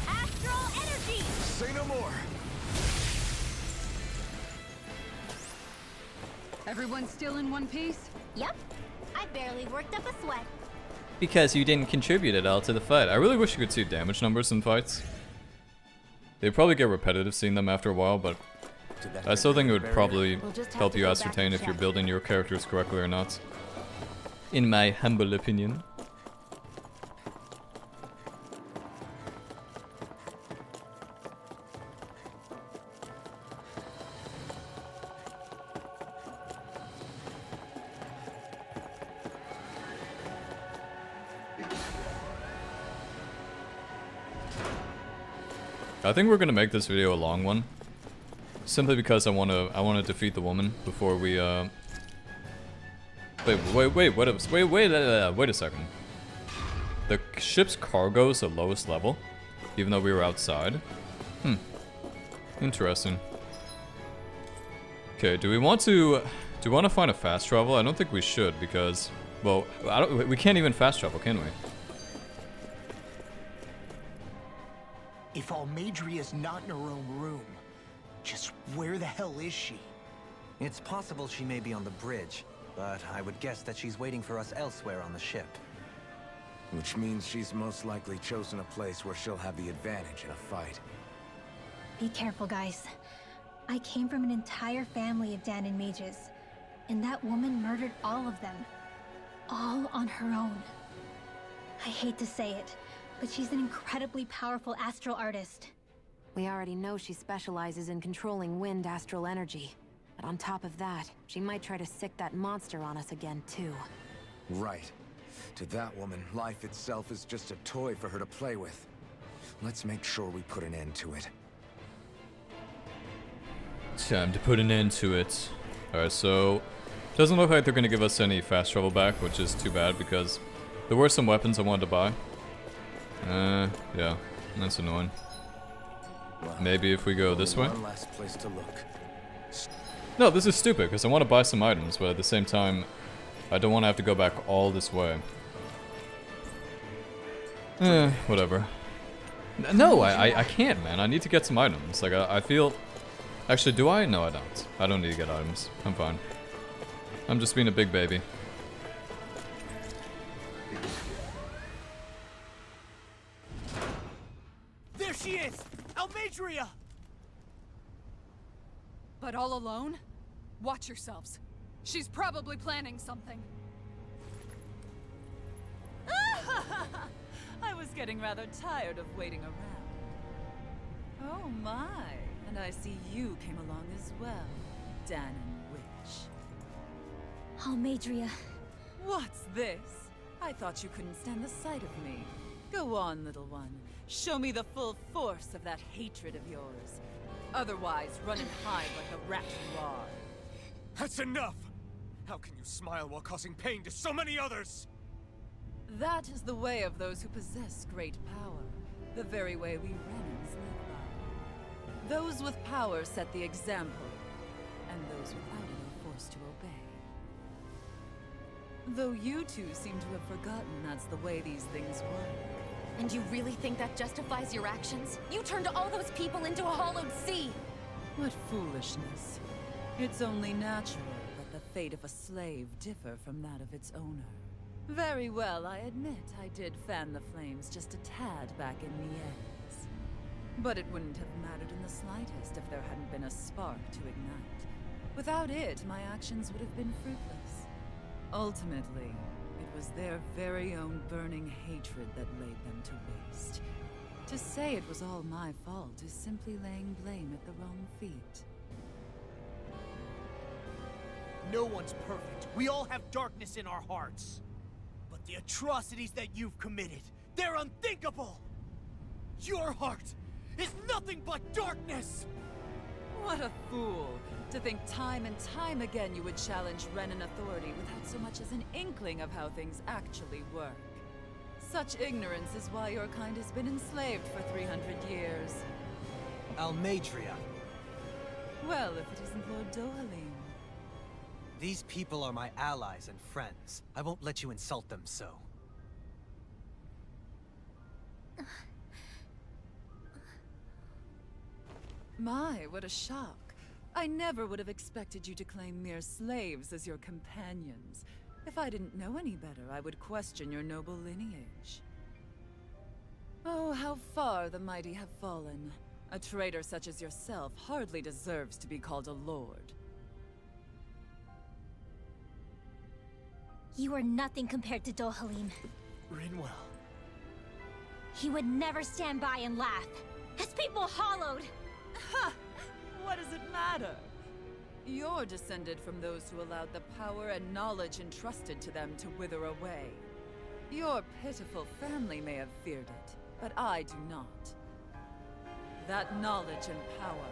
Astral energy! Say no more. Everyone still in one piece? Yep. I barely worked up a sweat. Because you didn't contribute at all to the fight. I really wish you could see damage numbers in fights. They'd probably get repetitive seeing them after a while, but I still think it would probably help you ascertain if you're building your characters correctly or not. In my humble opinion. I think we're gonna make this video a long one, simply because I wanna defeat the woman before we wait a second. The ship's cargo is the lowest level, even though we were outside. Interesting. Okay, do we want to find a fast travel? I don't think we should because, well, we can't even fast travel, can we? If Almadria's not in her own room, just where the hell is she? It's possible she may be on the bridge, but I would guess that she's waiting for us elsewhere on the ship. Which means she's most likely chosen a place where she'll have the advantage in a fight. Be careful, guys. I came from an entire family of Dahna mages, and that woman murdered all of them. All on her own. I hate to say it, but she's an incredibly powerful astral artist. We already know she specializes in controlling wind astral energy. But on top of that, she might try to sick that monster on us again, too. Right. To that woman, life itself is just a toy for her to play with. Let's make sure we put an end to it. Time to put an end to it. Alright, so doesn't look like they're gonna give us any fast travel back, which is too bad because there were some weapons I wanted to buy. Yeah, that's annoying. Well, maybe if we go this way? One last place to look. No, this is stupid because I want to buy some items, but at the same time, I don't want to have to go back all this way. Whatever. No, I can't, man. I need to get some items. Like, I feel... Actually, do I? No, I don't. I don't need to get items. I'm fine. I'm just being a big baby. There she is! Almadria! But all alone? Watch yourselves. She's probably planning something. I was getting rather tired of waiting around. Oh my, and I see you came along as well, Dan and Witch. Almadria. What's this? I thought you couldn't stand the sight of me. Go on, little one. Show me the full force of that hatred of yours. Otherwise, run and hide like the rat you are. That's enough! How can you smile while causing pain to so many others? That is the way of those who possess great power. The very way we Renans live by. Those with power set the example, and those without it are forced to obey. Though you two seem to have forgotten that's the way these things work. And you really think that justifies your actions? You turned all those people into a hollowed sea! What foolishness. It's only natural that the fate of a slave differ from that of its owner. Very well, I admit I did fan the flames just a tad back in Mies. But it wouldn't have mattered in the slightest if there hadn't been a spark to ignite. Without it, my actions would have been fruitless. Ultimately, it was their very own burning hatred that laid them to waste. To say it was all my fault is simply laying blame at the wrong feet. No one's perfect. We all have darkness in our hearts. But the atrocities that you've committed, they're unthinkable! Your heart is nothing but darkness! What a fool! To think time and time again you would challenge Renan authority without so much as an inkling of how things actually work. Such ignorance is why your kind has been enslaved for 300 years. Almadria. Well, if it isn't Lord Dohalim. These people are my allies and friends. I won't let you insult them so. My, what a shock. I never would have expected you to claim mere slaves as your companions. If I didn't know any better, I would question your noble lineage. Oh, how far the mighty have fallen. A traitor such as yourself hardly deserves to be called a lord. You are nothing compared to Dohalim. Rinwell. He would never stand by and laugh. His people hollowed! Ha! What does it matter? You're descended from those who allowed the power and knowledge entrusted to them to wither away. Your pitiful family may have feared it, but I do not. That knowledge and power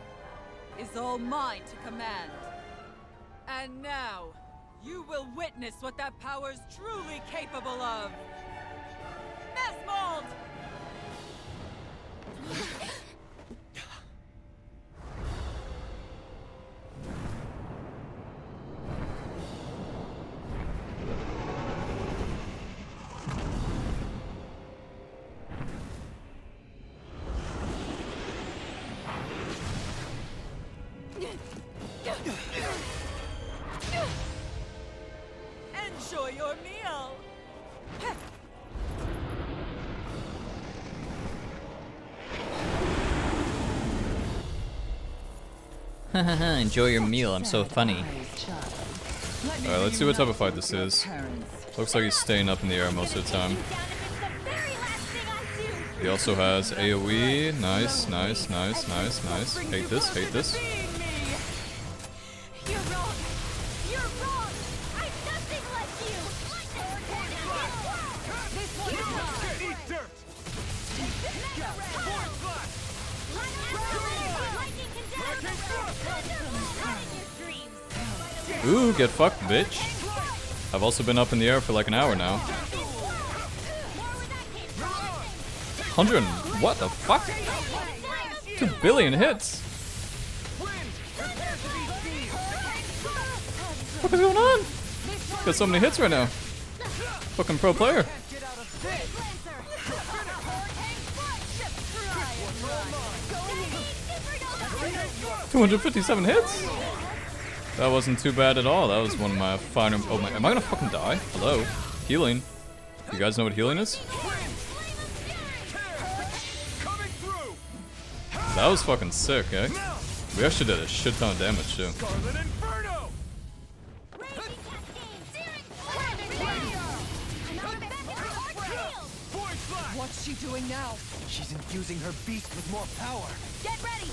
is all mine to command. And now, you will witness what that power's truly capable of! Mesmold! Enjoy your meal! Hahaha, enjoy your meal, I'm so funny. Alright, let's see what type of fight this is. Looks like he's staying up in the air most of the time. He also has AoE. Nice, nice, nice, nice, nice. Hate this, hate this. You're wrong! You're wrong! I'm nothing like you! This one's Eat dirt! Ooh, get fucked, bitch. I've also been up in the air for like an hour now. 100, what the fuck? 2 billion hits. What is going on? Got so many hits right now. Fucking pro player. 257 hits? That wasn't too bad at all. That was one of my finer. Oh my, am I gonna fucking die? Hello? Healing. You guys know what healing is? That was fucking sick, eh? We actually did a shit ton of damage too. What's she doing now? She's infusing her beast with more power. Get ready!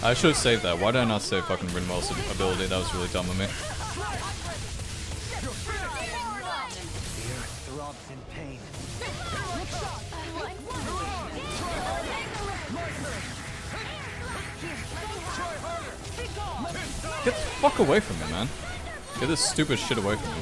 I should have saved that. Why did I not save fucking Rinwell's ability? That was really dumb of me. The earth throbs in pain. Get the fuck away from me, man. Get this stupid shit away from me.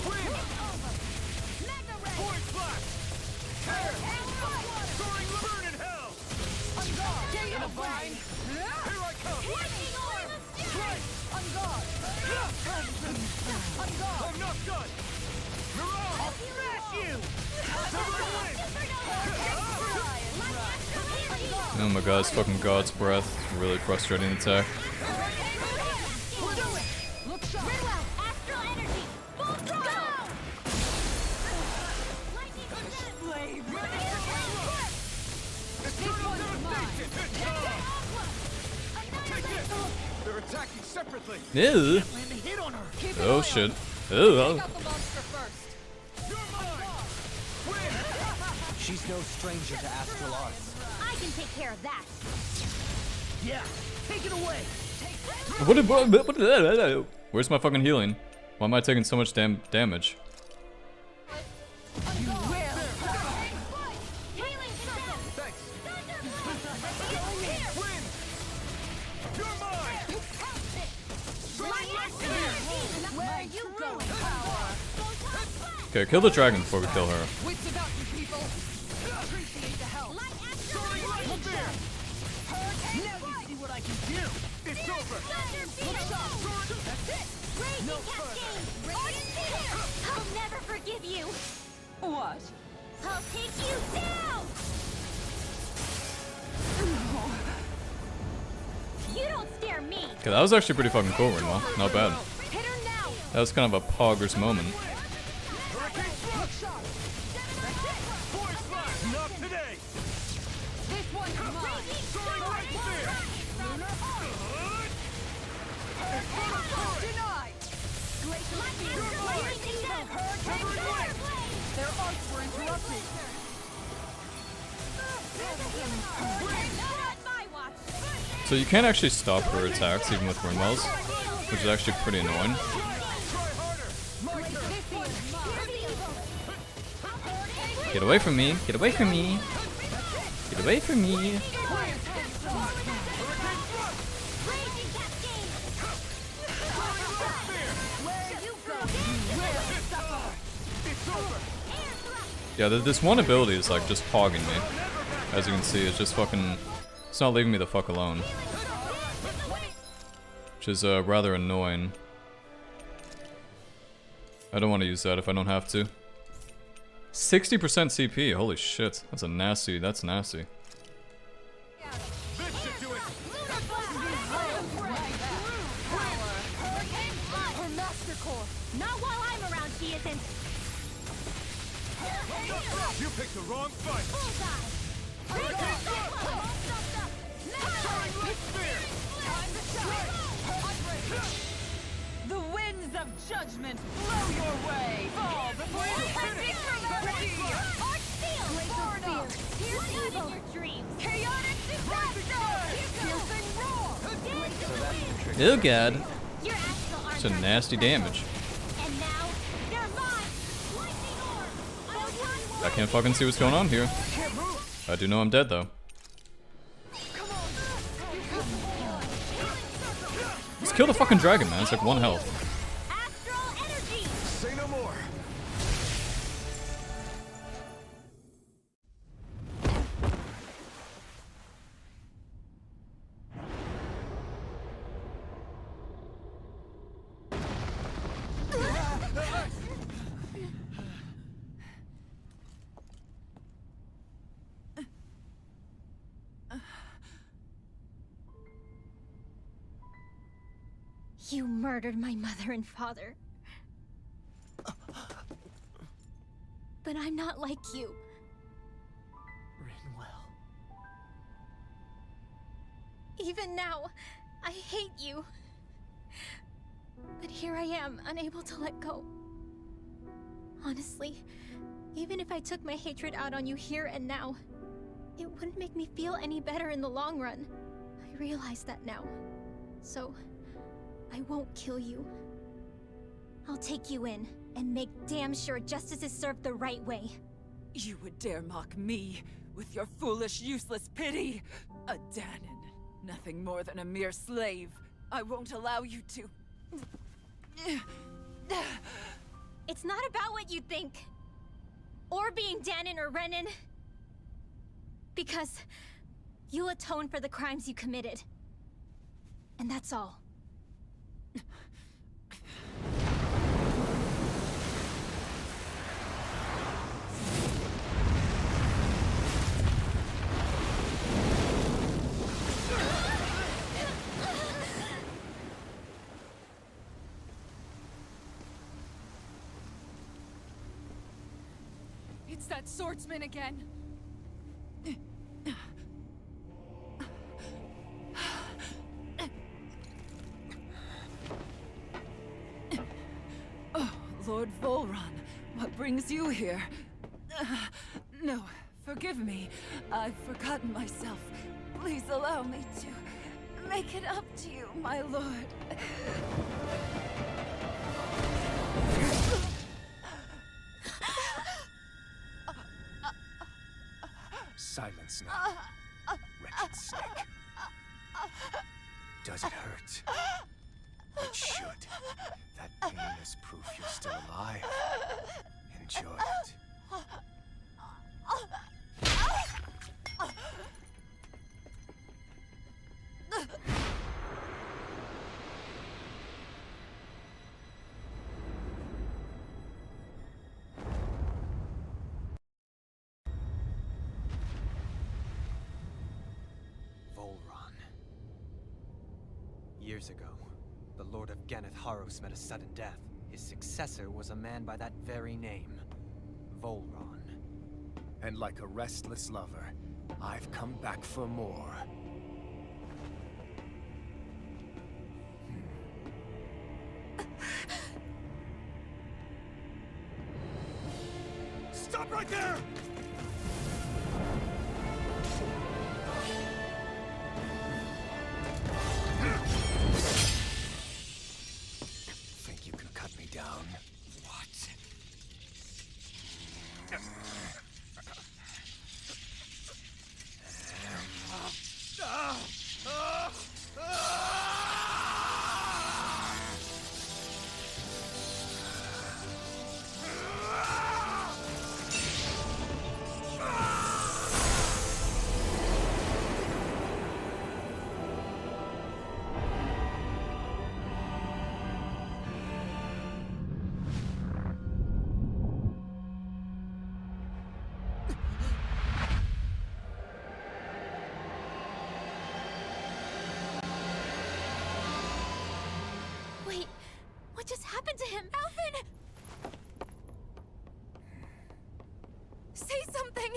Oh my god, it's fucking God's breath. Really frustrating attack. They're attacking separately. Ew. Oh shit. Oh. She's no stranger to astral arts. I can take care of that. Yeah, take it away. Where's my fucking healing? Why am I taking so much damage? Okay, kill the dragon before we kill her. Wits about you people. Appreciate the help. Now you see what I can do. It's over. That's it. No I'll never forgive you. What? I'll take you down. You don't scare me. Okay, that was actually pretty fucking cool, Rinwell. Not bad. Hit her now. That was kind of a poggers moment. Not today. This one's mine. Denied. Their arts were interrupted. So you can't actually stop her attacks even with Rinwell's, which is actually pretty annoying. Get away from me! Get away from me! Get away from me! Yeah, this one ability is like just hogging me. As you can see, it's just fucking... It's not leaving me the fuck alone. Which is rather annoying. I don't want to use that if I don't have to. 60% CP, holy shit. That's nasty. This should do it. Her master core. Not while I'm around, she isn't. You picked the wrong fight. The winds of judgment blow your way. Fall before you have victory. Arch Steel! Laser Spear! Here's evil! Your dreams! Chaotic disaster! Piercing roar! Oh god. Your astral arms Such a nasty damage. And now, they're mine! Lightning orb! I can't fucking see what's going on here. I do know I'm dead though. Just kill the fucking dragon, man. It's like 1 health. Astral energy! Say no more. You murdered my mother and father. But I'm not like you. Rinwell. Even now, I hate you. But here I am, unable to let go. Honestly, Even if I took my hatred out on you here and now, it wouldn't make me feel any better in the long run. I realize that now. So, I won't kill you. I'll take you in and make damn sure justice is served the right way. You would dare mock me with your foolish, useless pity? A Dahnan, nothing more than a mere slave. I won't allow you to... It's not about what you think. Or being Dahnan or Renan. Because you'll atone for the crimes you committed. And that's all. It's that swordsman again. Oh, Lord VHOLRAN, what brings you here? No, forgive me. I've forgotten myself. Please allow me to make it up to you, my lord. Silence now, wretched snake. Does it hurt? It should. That pain is proof you're still alive. Enjoy it. Years ago, the Lord of Ganeth met a sudden death. His successor was a man by that very name, VHOLRAN. And like a restless lover, I've come back for more. Stop right there! Think you can cut me down? What? Wait, what just happened to him? Alvin! Say something!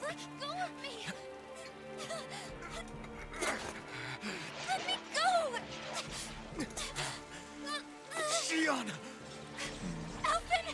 Let go of me! Let me go! Shion! Alvin!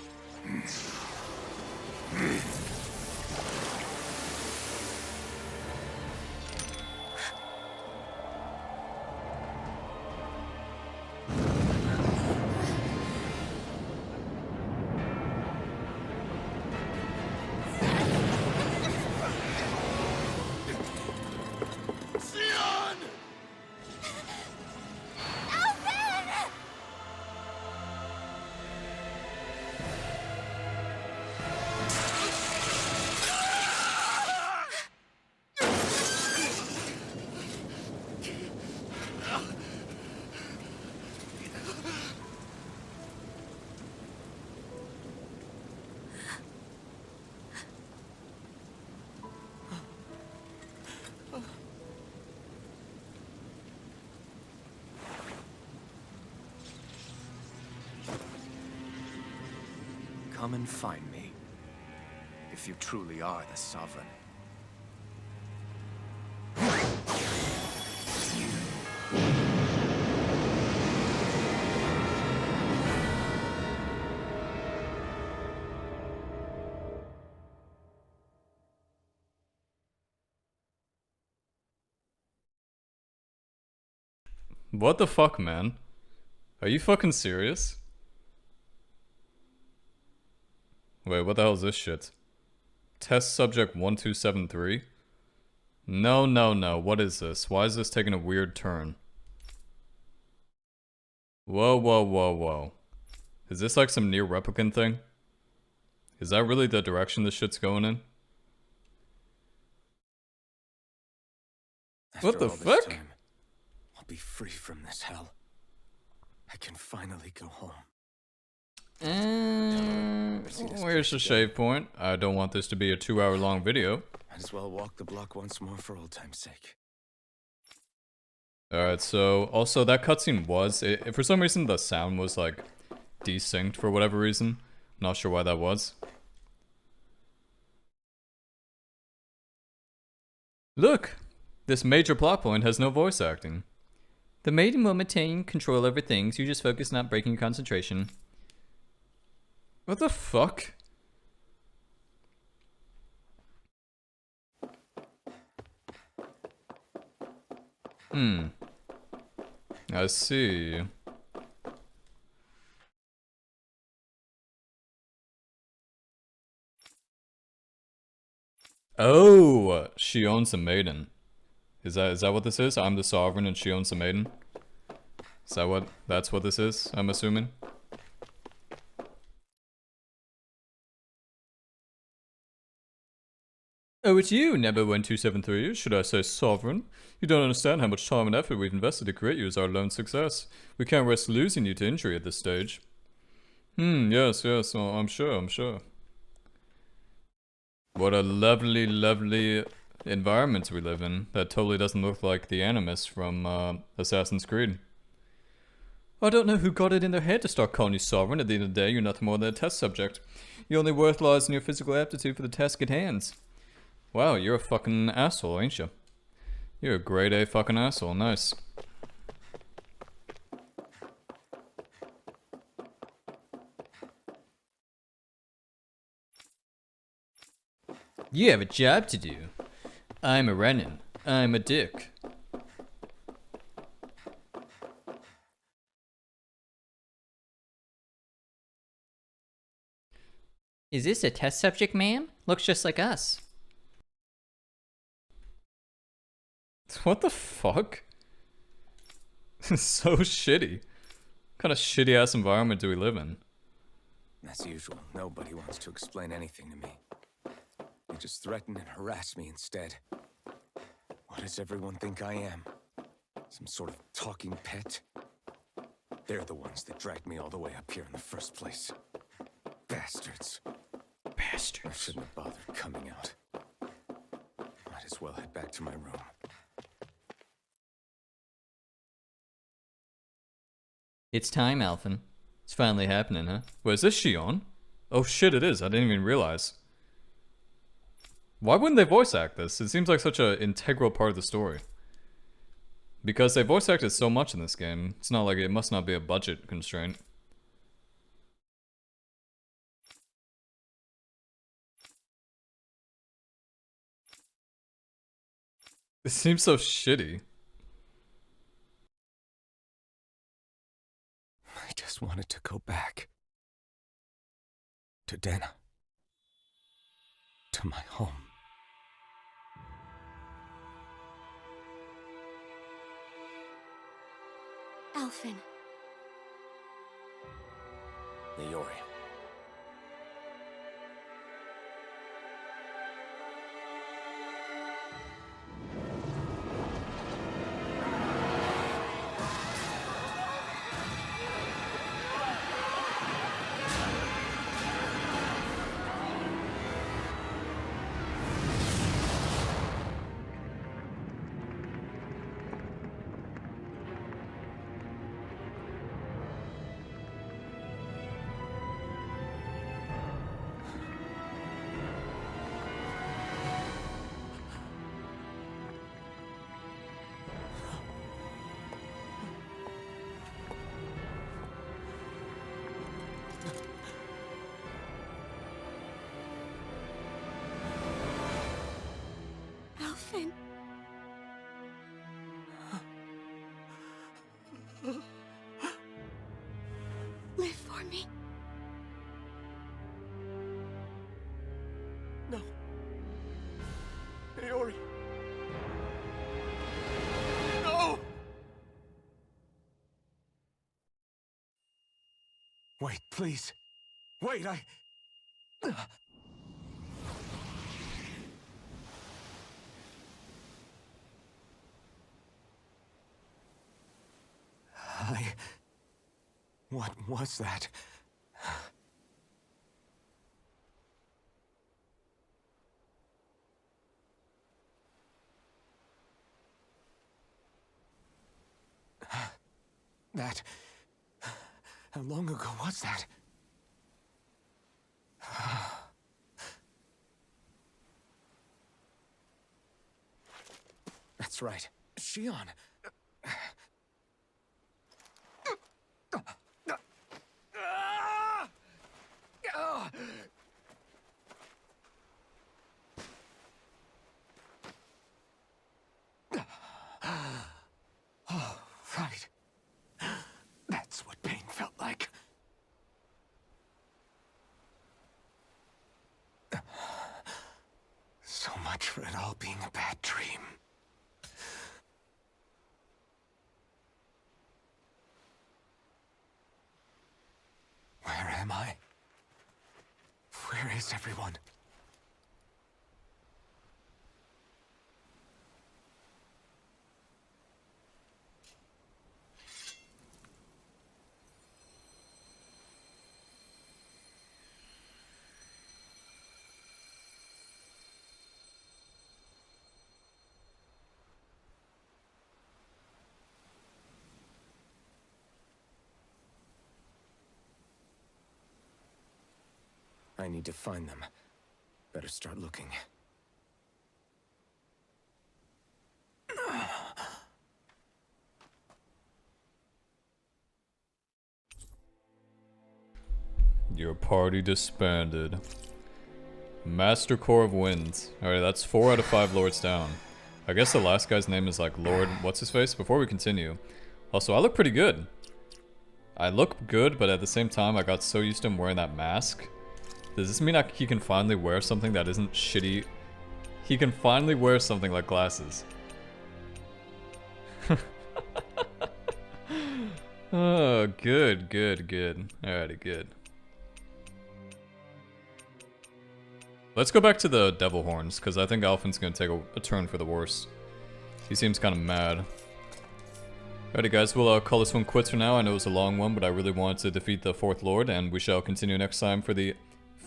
Shion! Alvin! Come and find me. if you truly are the Sovereign. What the fuck, man? Are you fucking serious? Wait, what the hell is this shit? Test subject 1273? No, no, no. What is this? Why is this taking a weird turn? Whoa, whoa, whoa, whoa. Is this like some near replicant thing? Is that really the direction this shit's going in? What the fuck? I'll be free from this hell. I can finally go home. Where's the save point? I don't want this to be a 2-hour long video. Might as well walk the block once more for old time's sake. Alright, so also that cutscene was, for some reason the sound was like desynced for whatever reason. Not sure why that was. Look! This major plot point has no voice acting. The maiden will maintain control over things. You just focus, not breaking your concentration. What the fuck? I see. Oh, she owns the maiden. Is that what this is? I'm the Sovereign and she owns the maiden? Is that that's what this is, I'm assuming? Oh, it's you, Number 1273. Should I say Sovereign? You don't understand how much time and effort we've invested to create you as our lone success. We can't risk losing you to injury at this stage. Yes, well, I'm sure. What a lovely, lovely environment we live in. That totally doesn't look like the Animus from Assassin's Creed. I don't know who got it in their head to start calling you Sovereign. At the end of the day, you're nothing more than a test subject. Your only worth lies in your physical aptitude for the task at hand. Wow, you're a fucking asshole, ain't you? You're a grade A fucking asshole. Nice. You have a job to do. I'm a Renan. I'm a dick. Is this a test subject, ma'am? Looks just like us. What the fuck? So shitty. What kind of shitty ass environment do we live in? As usual, nobody wants to explain anything to me. They just threaten and harass me instead. What does everyone think I am? Some sort of talking pet? They're the ones that dragged me all the way up here in the first place. Bastards. Bastards. I shouldn't have bothered coming out. Might as well head back to my room. It's time, Alphen. It's finally happening, huh? Wait, is this Shion? Oh shit, it is. I didn't even realize. Why wouldn't they voice act this? It seems like such an integral part of the story. Because they voice acted so much in this game, it's not like it must not be a budget constraint. It seems so shitty. I just wanted to go back. To Dana. To my home. Alphen. Leori. Wait, please. Wait, What was that? That... How long ago was that? That's right. Shion. Oh, right. That's what pain felt like. So much for it all being a bad dream. Where am I? Where is everyone? I need to find them. Better start looking. Your party disbanded. Master Core of Winds. Alright, that's 4 out of 5 lords down. I guess the last guy's name is like Lord What's-His-Face? Before we continue. Also, I look pretty good. I look good, but at the same time, I got so used to him wearing that mask. Does this mean he can finally wear something that isn't shitty? He can finally wear something like glasses. Oh, good, good, good. Alrighty, good. Let's go back to the devil horns, because I think Alphen's gonna take a turn for the worse. He seems kind of mad. Alrighty guys, we'll call this one quits for now. I know it was a long one, but I really wanted to defeat the 4th Lord, and we shall continue next time for the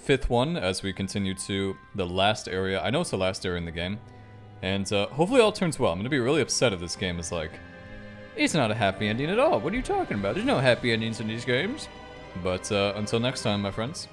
5th one as we continue to the last area. I know it's the last area in the game, and hopefully all turns well. I'm gonna be really upset if this game is like, it's not a happy ending at all. What are you talking about? There's no happy endings in these games. But until next time, my friends.